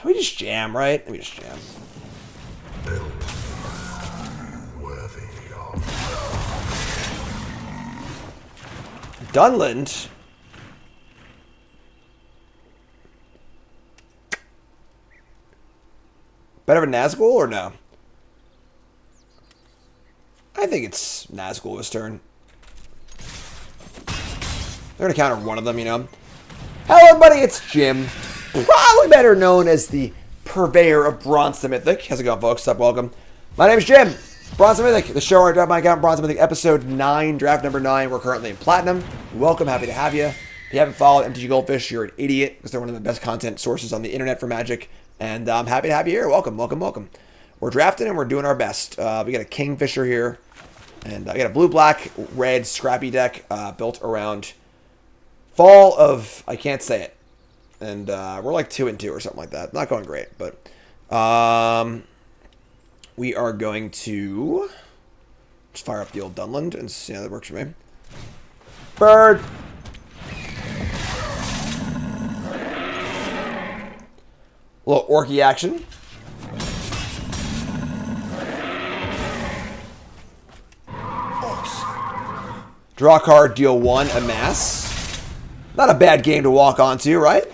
We just jam, right? Let me just jam. Dunland. Better than Nazgul or no? I think it's Nazgul this turn. They're going to counter one of them, you know. Hello, everybody. It's Jim. Probably better known as the purveyor of Bronze to Mythic. How's it going, folks? What's up? Welcome. My name is Jim. Bronze to Mythic, the show where I draft my account, Bronze to Mythic, episode 9, draft number 9. We're currently in Platinum. Welcome. Happy to have you. If you haven't followed MTG Goldfish, you're an idiot because they're one of the best content sources on the internet for Magic. And I'm happy to have you here. Welcome, welcome, welcome. We're drafting and we're doing our best. We got a Kingfisher here. And I got a blue, black, red, scrappy deck built around Fall of... I can't say it. And we're like 2-2 or something like that. Not going great, but... we are going to... just fire up the old Dunland and see how that works for me. Bird! A little Orky action. Draw a card, deal 1, amass. Not a bad game to walk onto, right?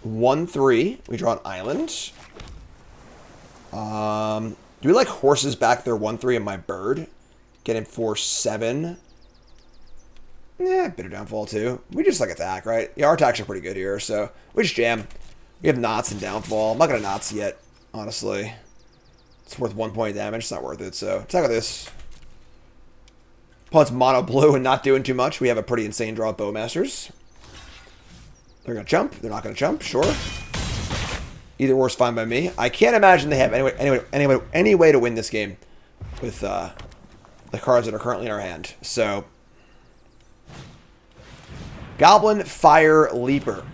One, 3. We draw an island. Do we like horses back there? 1-3 and my bird. Get him for 7. Yeah, bitter downfall too. We just like attack, right? Yeah, our attacks are pretty good here, so we just jam. We have knots and downfall. I'm not gonna knots yet, honestly. It's worth 1 point of damage. It's not worth it, so attack with this. Opponent's mono blue and not doing too much. We have a pretty insane draw of Bowmasters. They're gonna jump. They're not gonna jump. Sure. Either or is fine by me. I can't imagine they have any way to win this game with the cards that are currently in our hand. So, Goblin Fire Leaper.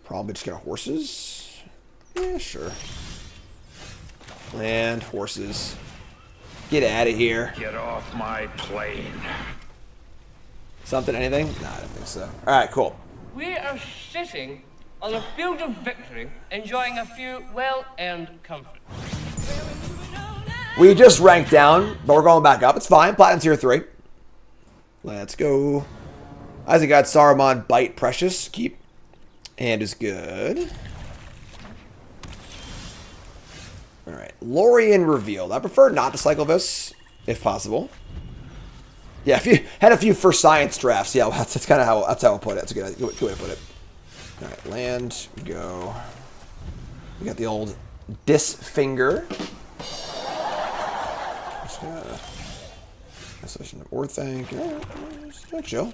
Probably just get horses. Yeah, sure. Land, horses. Get out of here. Get off my plane. Something, anything? Nah, I don't think so. Alright, cool. We are sitting on a field of victory, enjoying a few well-earned comforts. We just ranked down, but we're going back up. It's fine. Platinum tier 3. Let's go. Isaac got Saruman, Bite, Precious. Keep. Hand is good. Alright. Lorien revealed. I prefer not to cycle this, if possible. Yeah, if you had a few for science drafts, yeah, that's kind of how I'll put it. That's a good way to put it. Alright, land, go. We got the old Dis Finger. Isolation of Orthanc. Yeah, chill.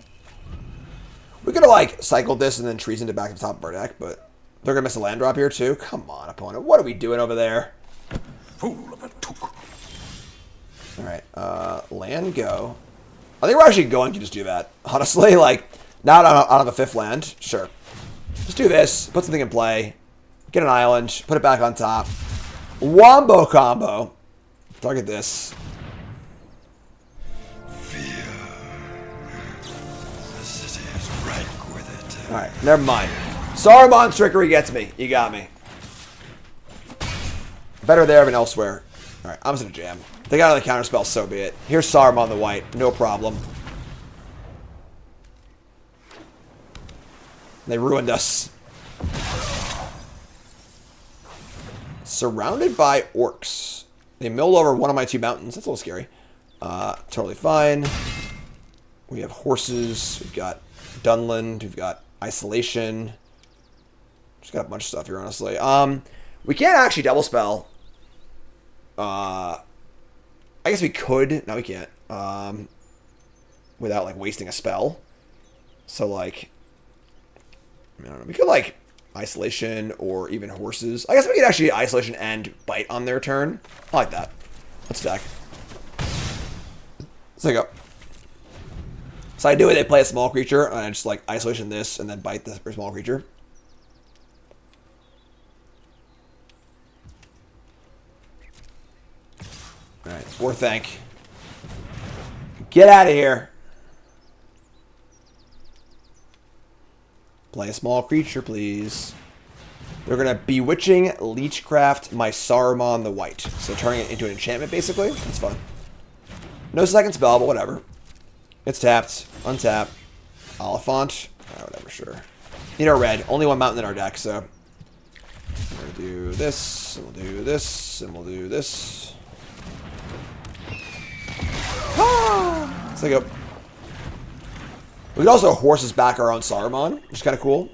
We could have, like, cycled this and then treasoned it back to the top of our deck, but they're going to miss a land drop here, too. Come on, opponent. What are we doing over there? Fool of a took. Alright, land, go. I think we're actually going to just do that. Honestly, like, now out of a 5th land. Sure. Just do this. Put something in play. Get an island. Put it back on top. Wombo combo. Target this. Alright, never mind. Saruman's trickery gets me. You got me. Better there than elsewhere. Alright, I'm just gonna jam. They got another counterspell, so be it. Here's Saruman the white. No problem. They ruined us. Surrounded by orcs. They milled over one of my 2 mountains. That's a little scary. Totally fine. We have horses. We've got Dunland. We've got isolation. Just got a bunch of stuff here, honestly. We can't actually double spell. I guess we could. No, we can't. Without, like, wasting a spell. So, like, I don't know. We could, like, isolation or even horses. I guess we could actually isolation and bite on their turn. I like that. Let's stack. So go. So I do it. They play a small creature, and I just, like, isolation this and then bite the small creature. Alright, Orthanc. Get out of here. Play a small creature, please. They're going to Bewitching Leechcraft my Saruman the White. So turning it into an enchantment, basically. That's fun. No second spell, but whatever. It's tapped. Untap. Oliphant. Whatever, sure. Need our red. Only 1 mountain in our deck, so. We're going to do this, and we'll do this, and we'll do this. Let's go. We could also horses back our own Saruman, which is kind of cool.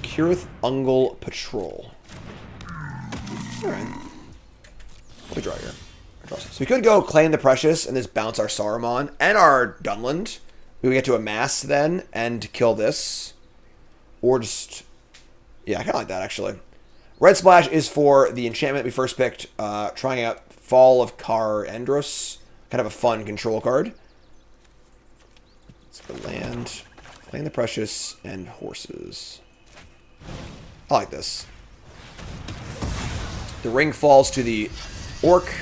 Kirith Ungol Patrol. Alright. What do we draw here? So we could go claim the Precious and just bounce our Saruman and our Dunland. We would get to amass then and kill this. Or just... Yeah, I kind of like that, actually. Red Splash is for the enchantment we first picked, trying out Fall of Kar Andros. Kind of a fun control card. Let's go land. Claim the Precious and horses. I like this. The ring falls to the orc.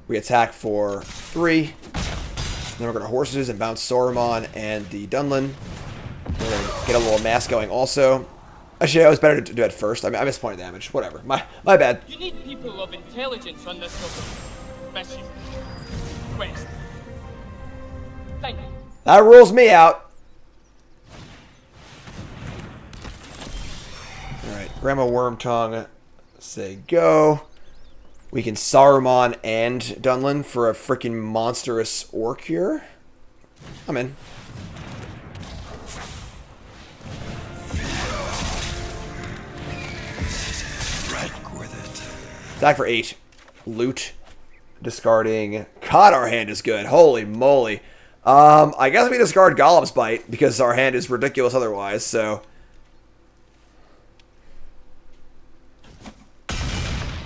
We attack for 3. Then we're going to horses and bounce Saruman and the Dunland. We're going to get a little mass going also. Actually, it was better to do it first. I mean, I missed point of damage. Whatever. My bad. You need people of intelligence on this sort of mission. Quest. Thank you. That rules me out. Alright, Grandma Wormtongue, say go. We can Saruman and Dunland for a freaking monstrous orc here. I'm in. Attack for 8. Loot. Discarding. God, our hand is good. Holy moly. I guess we discard Golem's Bite because our hand is ridiculous otherwise, so.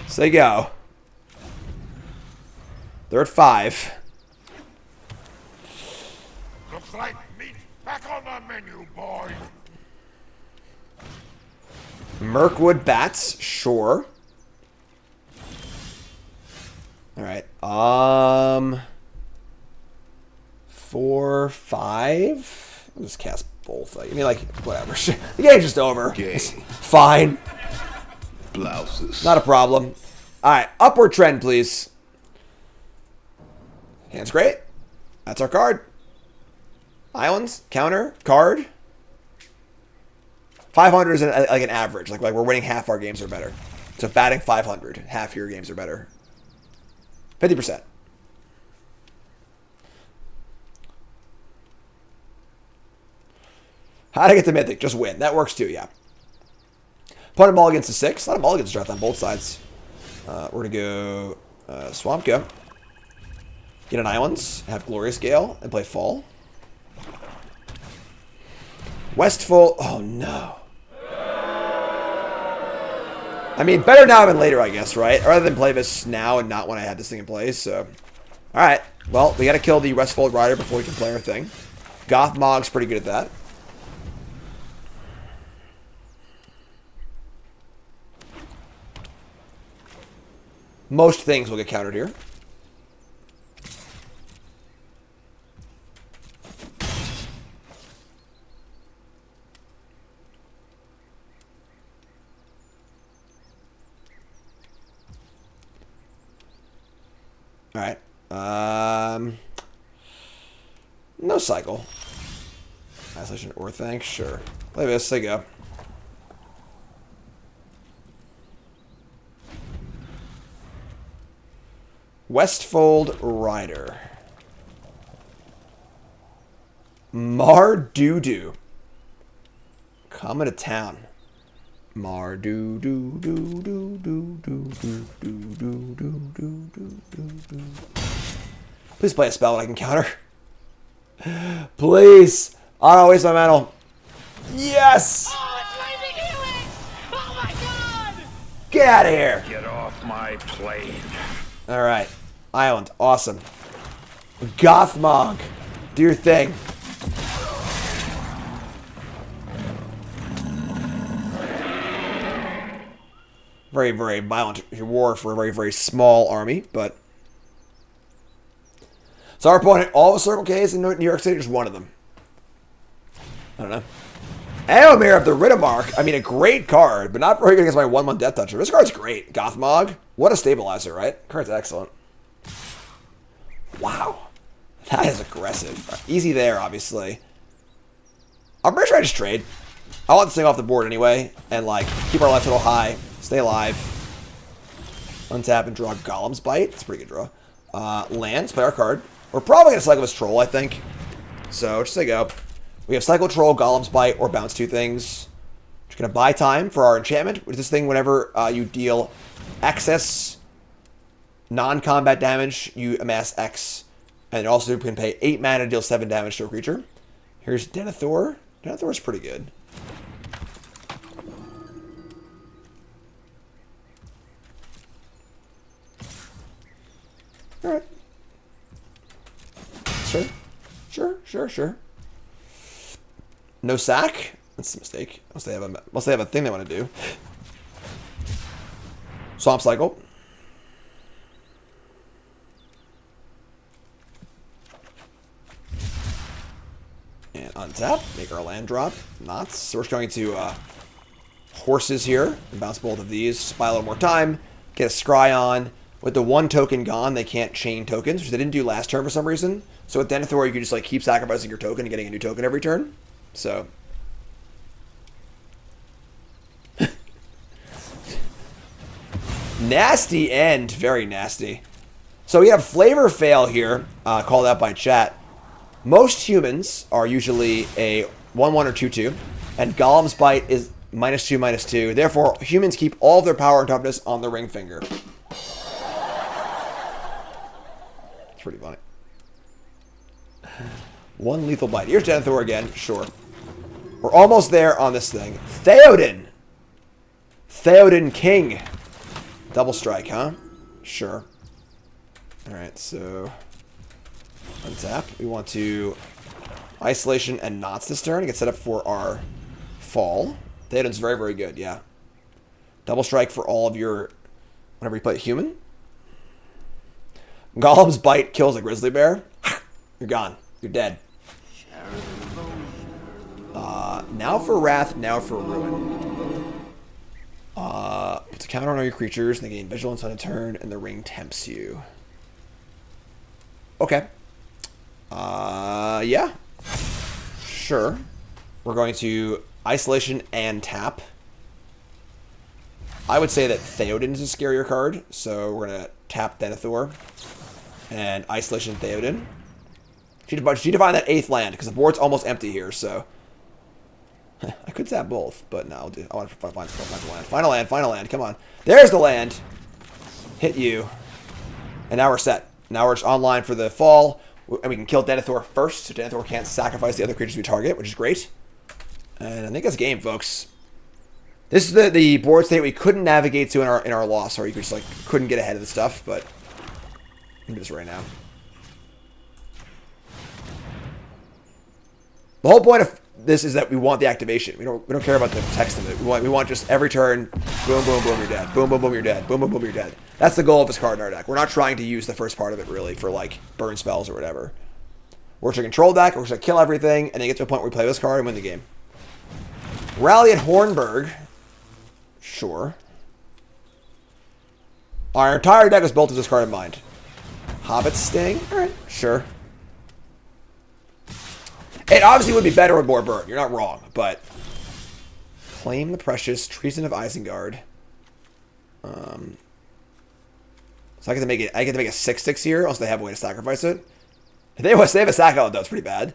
Say go. They're at 5. Looks like meat's back on the menu, boys. Mirkwood Bats, sure. All right. 4, 5. I'll just cast both. I mean, like, whatever. The game's just over. It's fine. Blouses. Not a problem. All right. Upward trend, please. Hand's great. That's our card. Islands, counter, card. 500 is like an average. Like we're winning half our games or better. So batting 500, half your games are better. 50%. How to get to Mythic? Just win. That works too, yeah. Opponent mulligans to 6. A lot of mulligans draft on both sides. We're going to go Swamp Go. Get an Islands, have Glorious Gale, and play Fall. Westfall. Oh, no. I mean, better now than later, I guess, right? Rather than play this now and not when I had this thing in place, so. Alright. Well, we got to kill the Westfold Rider before we can play our thing. Gothmog's pretty good at that. Most things will get countered here. All right. No cycle. Isolation or thanks, sure. Play this, they go. Westfold Rider. Mar-doo-doo. Coming to town. Mar-doo-doo-doo-doo-doo-doo-doo-doo-doo-doo-doo-doo. Please play a spell that I can counter. Please. I don't waste my mantle. Yes! Oh, it's Mythic Helix! Oh my god! Get out of here! Get off my plane. Alright. Island. Awesome. Gothmog. Do your thing. Very, very violent war for a very, very small army, but... So our opponent, all the Circle Ks in New York City, just one of them. I don't know. Aomir of the Riddermark. I mean, a great card, but not very good against my 1/1 Death Toucher. This card's great. Gothmog. What a stabilizer, right? Card's excellent. Wow. That is aggressive. Easy there, obviously. I'm pretty sure I just trade. I want this thing off the board anyway, and, like, keep our life total high. Stay alive. Untap and draw Golem's Bite. That's a pretty good draw. Lands, play our card. We're probably going to cycle this Troll, I think. So, just say go. We have Cycle Troll, Golem's Bite, or bounce 2 things. Just going to buy time for our enchantment, which is this thing whenever you deal excess non-combat damage, you amass X. And also you can pay 8 mana to deal 7 damage to a creature. Here's Denethor. Denethor's pretty good. Alright. Sure. No sack? That's a mistake. Must they have a thing they want to do. Swamp Cycle. And untap. Make our land drop. Knots. So we're going to horses here. And bounce both of these. Buy a little more time. Get a scry on. With the 1 token gone, they can't chain tokens, which they didn't do last turn for some reason. So with Denethor, you can just like keep sacrificing your token and getting a new token every turn. So nasty end, very nasty. So we have Flavor Fail here, called out by chat. Most humans are usually a 1/1 or 2/2, and Golem's Bite is -2/-2. Therefore, humans keep all of their power and toughness on the ring finger. Pretty funny. 1 lethal bite. Here's Denethor again. Sure. We're almost there on this thing. Theoden. Theoden King. Double strike, huh? Sure. Alright, so... untap. We want to... Isolation and Knots this turn. Get set up for our fall. Theoden's very, very good, yeah. Double strike for all of your... whenever you play a human. Golem's Bite kills a grizzly bear. You're gone. You're dead. Now for Wrath, now for Ruin. Puts a counter on all your creatures, and they gain Vigilance on a turn, and the ring tempts you. Okay. Yeah. Sure. We're going to Isolation and tap. I would say that Theoden is a scarier card, so we're going to tap Denethor and Isolation Theoden. She defined that 8th land, because the board's almost empty here, so... I could tap both, but no, I want to find the land. Final land, come on. There's the land. Hit you. And now we're set. Now we're just online for the fall, and we can kill Denethor first, so Denethor can't sacrifice the other creatures we target, which is great. And I think that's game, folks. This is the board state we couldn't navigate to in our loss, or you just like couldn't get ahead of the stuff, but I'm just right now. The whole point of this is that we want the activation. We don't care about the text of it. We want just every turn, boom, boom, boom, you're dead. Boom, boom, boom, you're dead. Boom, boom, boom, you're dead. That's the goal of this card in our deck. We're not trying to use the first part of it really for like burn spells or whatever. We're just a control deck. We're just gonna kill everything, and then get to a point where we play this card and win the game. Rally at Hornburg. Sure. Our entire deck is built with this card in mind. Hobbit Sting. All right, sure. It obviously would be better with more burn. You're not wrong, but Claim the Precious, Treason of Isengard. So I get to make it. I get to make a 6/6 here, unless they have a way to sacrifice it. If they have a sack out, that's pretty bad.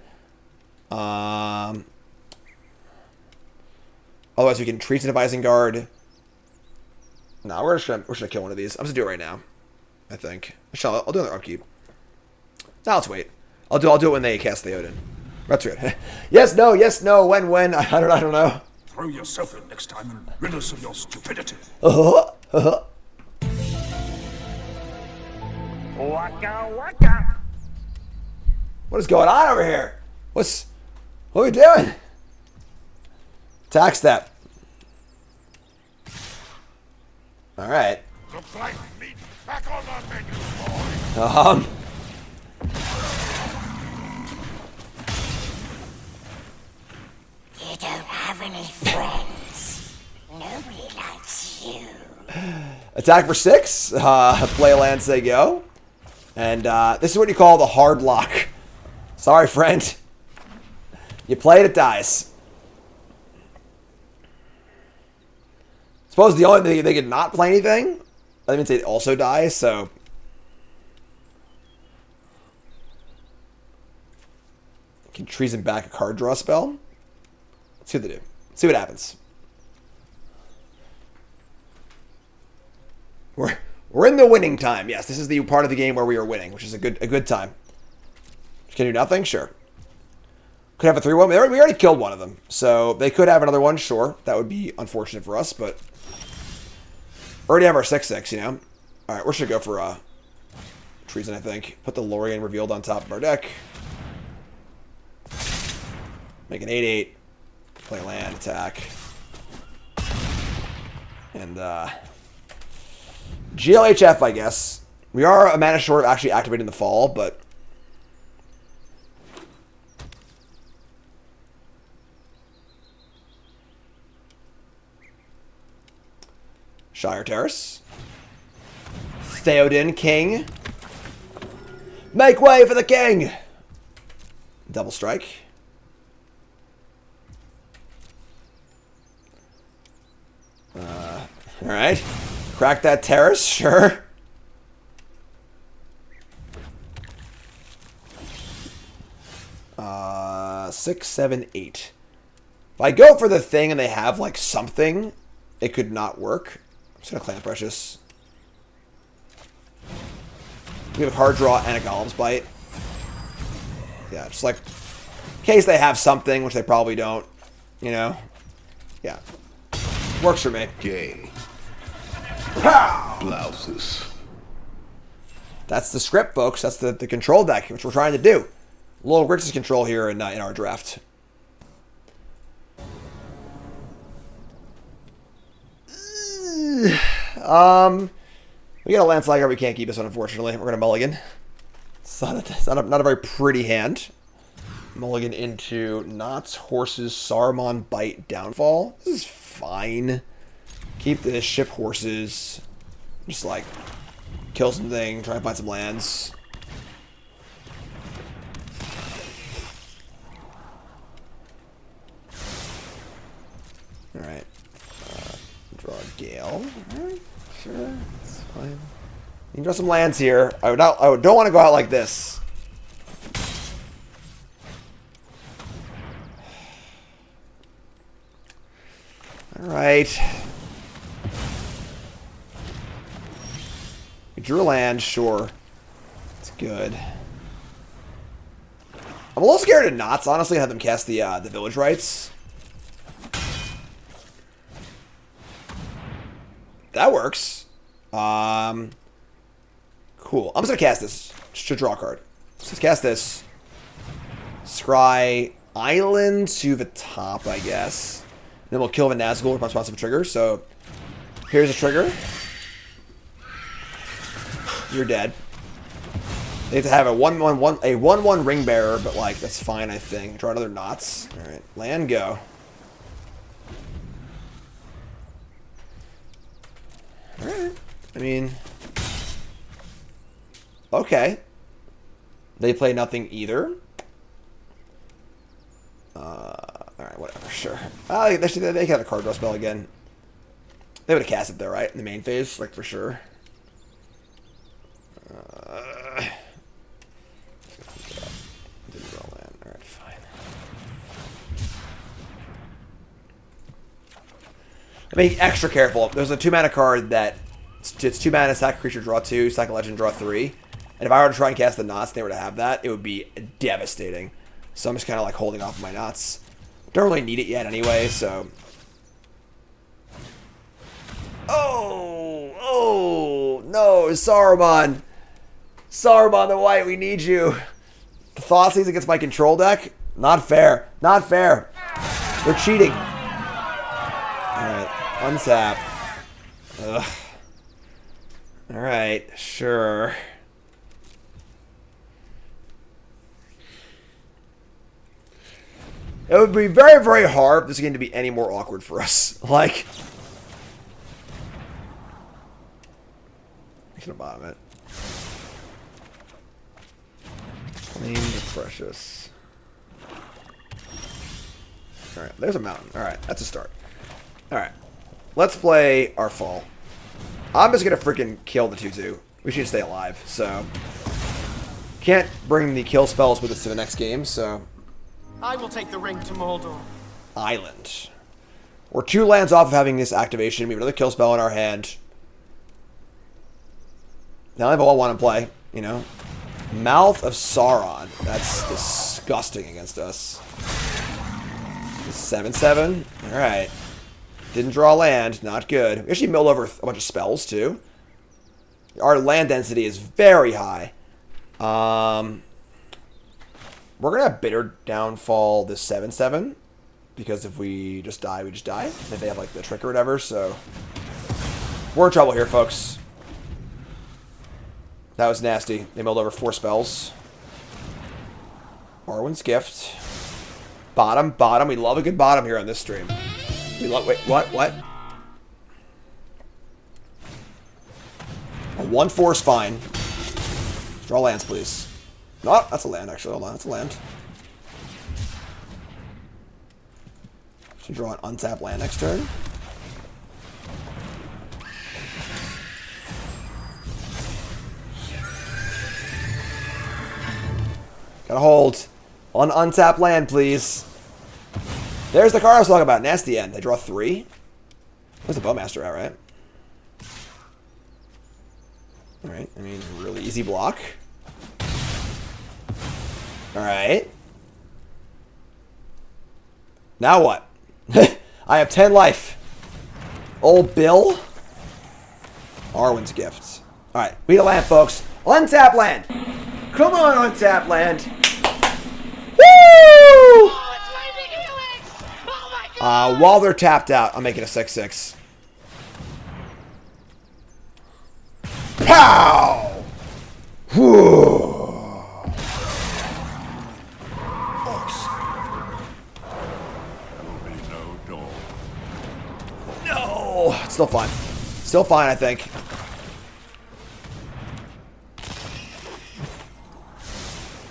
Otherwise, we can Treason of Isengard. No, we're just gonna kill one of these. I'm just gonna do it right now. I think. I'll do another upkeep. Now let's wait. I'll do it when they cast Theoden. That's good. Yes, no, when, I don't know. Throw yourself in next time and rid us of your stupidity. Waka waka. What is going on over here? What are we doing? Attack step. All right. The flank meat back on the menu, boy. You don't have any friends. Nobody likes you. Attack for 6. Play a land, say go. And this is what you call the hard lock. Sorry, friend. You play it, it dies. Suppose the only thing they could not play anything, that means it also dies, so. Can treason back a card draw spell. Let's see what they do. See what happens. We're in the winning time. Yes, this is the part of the game where we are winning, which is a good time. Can do nothing? Sure. Could have a 3-1. We already killed one of them. So they could have another one, sure. That would be unfortunate for us, but already have our 6/6, you know? Alright, we're just gonna go for treason, I think. Put the Lorien revealed on top of our deck. Make an 8/8. Play land, attack. And GLHF, I guess. We are a mana short of actually activating the fall, but Shire Terrace. Theoden, King. Make way for the King! Double strike. Alright. Crack that terrace, sure. Six, 7, 8. If I go for the thing and they have like something, it could not work. I'm just gonna Claim the Precious. We have a card draw and a Golem's Bite. Yeah, just like in case they have something, which they probably don't, you know. Yeah. Works for me. Gay. Pow! Blouses. That's the script, folks. That's the control deck, which we're trying to do. A little Grixis control here in our draft. We got a landslide here. We can't keep this one, unfortunately. We're going to mulligan. It's not a very pretty hand. Mulligan into Knots, Horses, Saruman, Bite, Downfall. This is fine. Keep this, ship Horses. Just like kill something, try to find some lands. Alright. Draw a Gale. Alright, sure. That's fine. You can draw some lands here. I don't want to go out like this. Alright. We drew a land, sure. It's good. I'm a little scared of Knots, honestly. I had them cast the Village Rites. That works. Cool. I'm just gonna cast this. Just to draw a card. Let's cast this. Scry Island to the top, I guess. And then we'll kill the Nazgul with responsive trigger. So here's a trigger. You're dead. They have to have a 1/1 ring bearer, but like that's fine, I think. Draw another Knots. Alright. Land go. Alright. I mean, okay. They play nothing either. Alright, whatever, sure. They could have a card draw spell again. They would have cast it there, right? In the main phase, like for sure. Didn't draw land. Alright, fine. I'm being extra careful. There's a 2-mana card that it's 2 mana, sack a creature, draw 2, sack a legend, draw 3. And if I were to try and cast the Knots and they were to have that, it would be devastating. So I'm just kind of like holding off my Knots. Don't really need it yet anyway, so. Oh, no, Saruman. Saruman the White, we need you. The Thoughtseize against my control deck? Not fair. Not fair. They're cheating. Alright, untap. Ugh. Alright, sure. It would be very, very hard for this game to be any more awkward for us. Like, I'm gonna bottom it. Claim the Precious. Alright, there's a mountain. Alright, that's a start. Alright, let's play our fall. I'm just gonna freaking kill the 2/2. We should stay alive, so. Can't bring the kill spells with us to the next game, so. I will take the ring to Mordor. Island. We're 2 lands off of having this activation. We have another kill spell in our hand. Now I have all one in play, you know. Mouth of Sauron. That's disgusting against us. 7/7. Alright. Didn't draw land. Not good. We actually milled over a bunch of spells, too. Our land density is very high. We're going to have Bitter Downfall this 7/7. Because if we just die, we just die. If they have, like, the trick or whatever, so. We're in trouble here, folks. That was nasty. They milled over 4 spells. Arwen's Gift. Bottom, bottom. We love a good bottom here on this stream. We love. Wait, what? What? A 1/4 is fine. Draw lands, please. No, that's a land, actually. Hold on, that's a land. Should draw an untapped land next turn. Gotta hold. On untapped land, please. There's the card I was talking about. Nasty End. They draw 3. Where's the Bowmaster at, right? Alright, I mean, really easy block. Alright. Now what? I have 10 life. Old Bill. Arwen's Gift. Alright, we need a land, folks. Untap land. Come on, untap land. Woo! Oh, it's Mythic Helix! Oh my god! While they're tapped out, I'm making a 6/6. Pow! Whew. There'll be no dawn. No! It's still fine. Still fine, I think.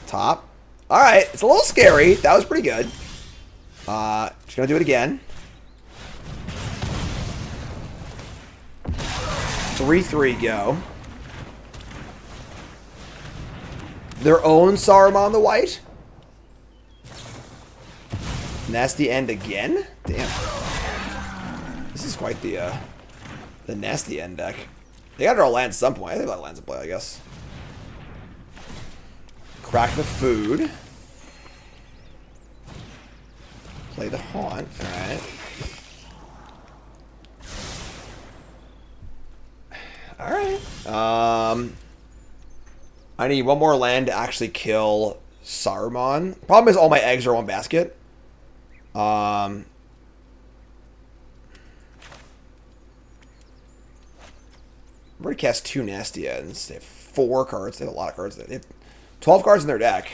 Top. Alright, it's a little scary. That was pretty good. Just gonna do it again. 3-3 go. Their own Saruman the White. Nasty End again? Damn. This is quite the Nasty End deck. They gotta draw land at some point. I think that lands in play, I guess. Crack the food. Play the Haunt. Alright. Alright. I need one more land to actually kill Saruman. Problem is all my eggs are in one basket. I'm going to cast 2 Nasty Ends. They have 4 cards. They have a lot of cards. They have 12 cards in their deck.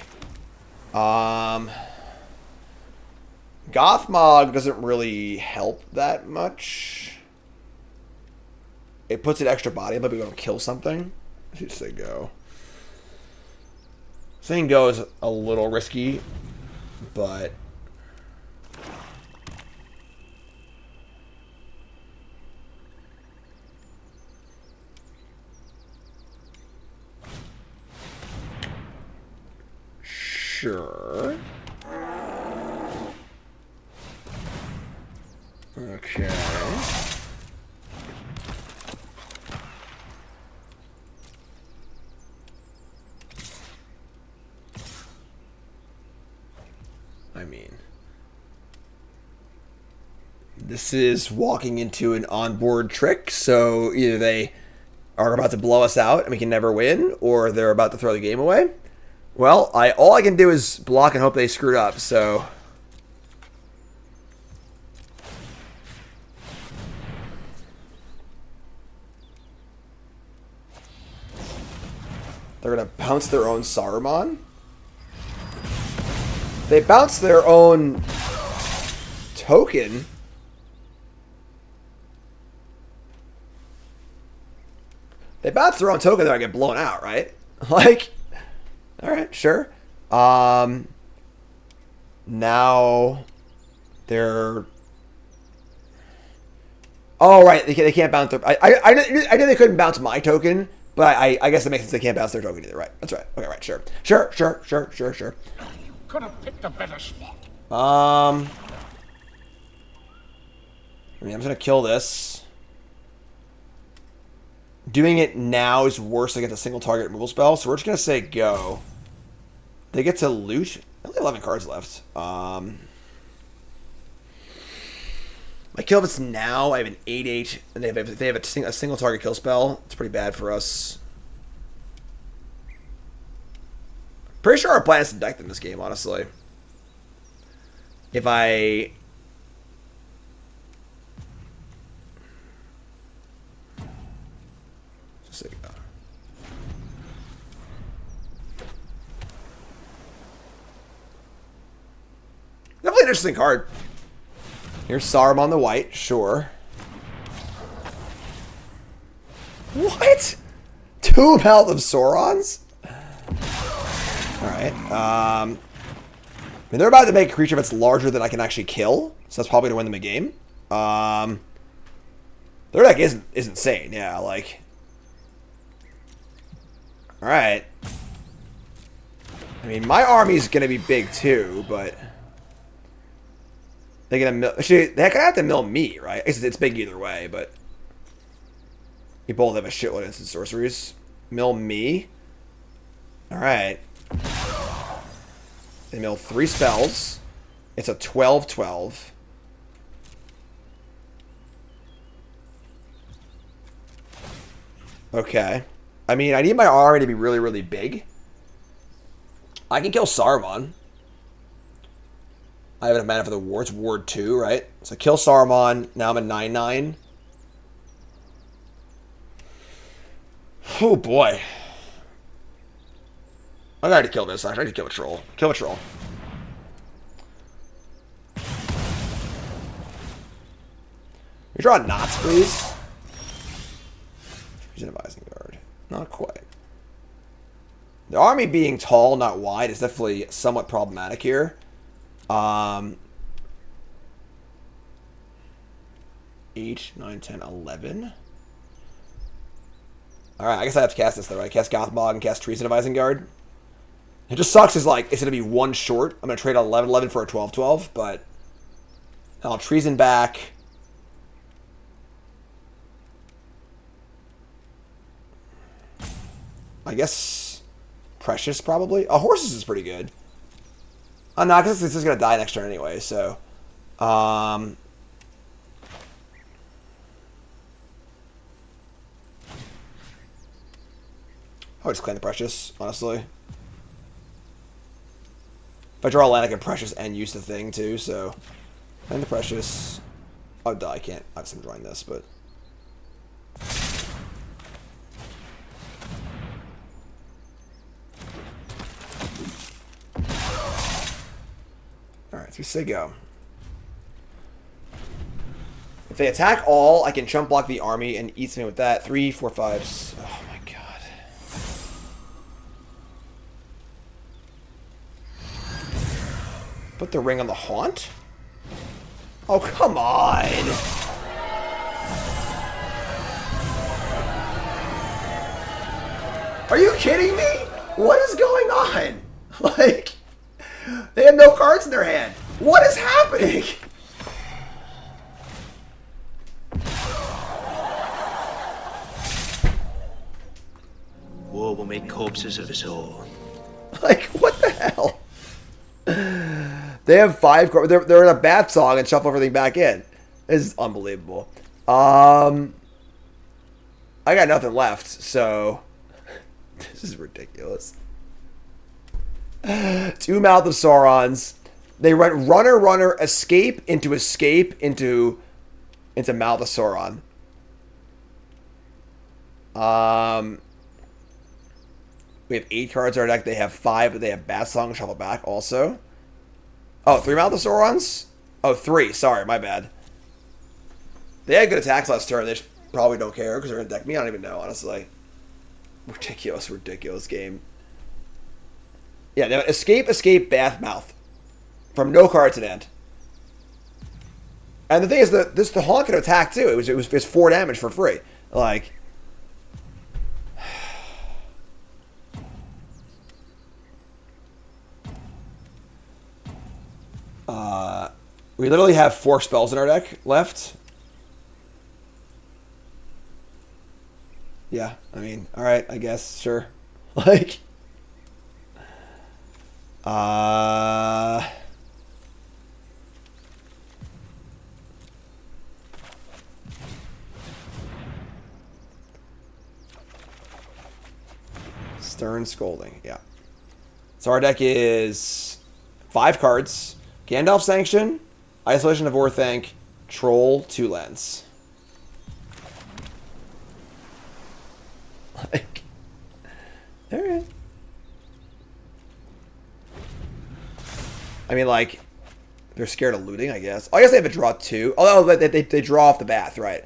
Gothmog doesn't really help that much. It puts an extra body. Maybe we're going to kill something. I should say go. Saying go is a little risky, but... Sure. Okay. I mean, this is walking into an onboard trick, so either they are about to blow us out and we can never win, or they're about to throw the game away. Well, all I can do is block and hope they screwed up, so... They're going to bounce their own Saruman? They bounce their own token. They bounce their own token, they're going to get blown out, right? Like... Alright, sure. Now they're... Oh, right. They can't bounce their... I knew they couldn't bounce my token, but I guess it makes sense they can't bounce their token either. Right. That's right. Okay, right. Sure. Sure. You could have picked a better spot. I mean, I'm just going to kill this. Doing it now is worse against a single target removal spell, so we're just going to say go. They get to loot. Only 11 cards left. My kill if it's now, I have an 8/8, and if they have a single target kill spell, it's pretty bad for us. Pretty sure our plan is to deck them this game, honestly. If I... Just say go. Definitely an interesting card. Here's Saruman the White, sure. What? 2 Mouth of Saurons? Alright. I mean, they're about to make a creature that's larger than I can actually kill, so that's probably going to win them a game. Their deck is insane, yeah, like... Alright. I mean, my army's going to be big too, but... They're going to mill... Actually, they kind of have to mill me, right? It's big either way, but... You both have a shitload of instant sorceries. Mill me. Alright. They mill 3 spells. It's a 12/12. Okay. I mean, I need my army to be really, really big. I can kill Saruman. I have enough mana for the war. It's Ward 2, right? So kill Saruman. Now I'm a 9/9. Oh boy. I gotta kill this. I gotta kill a troll. Kill a troll. You draw knots, please. He's an advising guard. Not quite. The army being tall, not wide, is definitely somewhat problematic here. 8, 9, 10, 11. Alright, I guess I have to cast this though, right? Cast Gothmog and cast Treason Advising Guard. It just sucks is like, it's going to be one short. I'm going to trade 11-11 for a 12-12, but I'll Treason back. I guess Precious probably. Oh, Horses is pretty good. Oh, no, because this is going to die next turn anyway, so. I would just claim the Precious, honestly. If I draw a land, I can Precious and use the thing, too, so. Claim the Precious. Oh, duh, I can't. Obviously, I'm drawing this, but. Alright, 3 say go. If they attack all, I can chump block the army and eat something with that. 3, 4, 5. Oh my god. Put the ring on the haunt? Oh, come on! Are you kidding me? What is going on? Like, they have no cards in their hand. What is happening? War will make corpses of us all. Like, what the hell? They have 5 cards. They're in a bath song and shuffle everything back in. This is unbelievable. I got nothing left, so this is ridiculous. 2 Mouth of Saurons. They run runner, escape into Mouth of Sauron. We have 8 cards in our deck. They have 5, but they have Bat Song shuffle back also. Oh, 3 Mouth of Saurons? Oh, 3. Sorry, my bad. They had good attacks last turn. They just probably don't care because they're going to deck me. I don't even know, honestly. Ridiculous, ridiculous game. Yeah, they escape, Bath, Mouth. From no cards at end. And the thing is, the Haunt could attack too. It was 4 damage for free. Like, we literally have 4 spells in our deck left. Yeah, I mean, all right, I guess, sure. Like, Stern Scolding, yeah. So our deck is 5 cards. Gandalf Sanction, Isolation of Orthanc, Troll, 2 lands. Like, alright. I mean, like, they're scared of looting, I guess. Oh, I guess they have a draw 2. Oh, they draw off the bath, right.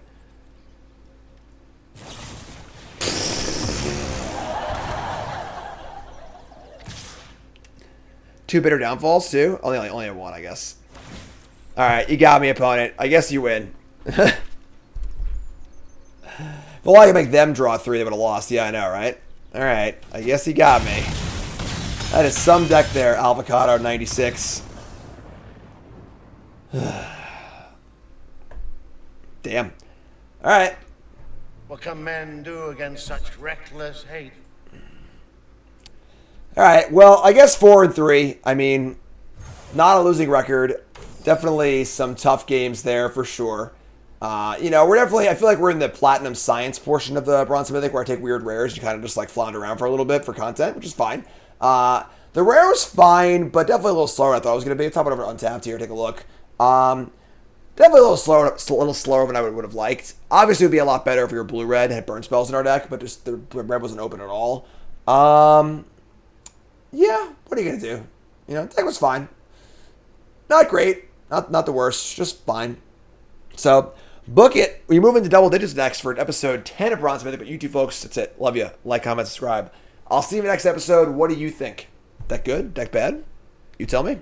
Two bitter downfalls, too? Only have 1, I guess. Alright, you got me, opponent. I guess you win. Well, I can make them draw 3, they would have lost. Yeah, I know, right? Alright, I guess you got me. That is some deck there, Avocado 96. Damn. Alright. What can men do against such reckless hate? Alright, well, I guess 4 and 3. I mean, not a losing record. Definitely some tough games there for sure. You know, we're definitely, I feel like we're in the Platinum Science portion of the Bronze Mythic where I take weird rares. You kind of just like flounder around for a little bit for content, which is fine. The rare was fine, but definitely a little slower than I thought it was going to be. Top it over Untapped here, take a look. Definitely a little slower than I would have liked. Obviously, it would be a lot better if we were blue-red and had burn spells in our deck, but just the red wasn't open at all. Yeah, what are you going to do? You know, the deck was fine. Not great. Not the worst. Just fine. So, book it. We move into double digits next for episode 10 of Bronze Mythic. But you two folks, that's it. Love you. Like, comment, subscribe. I'll see you in the next episode. What do you think? Deck good? Deck bad? You tell me.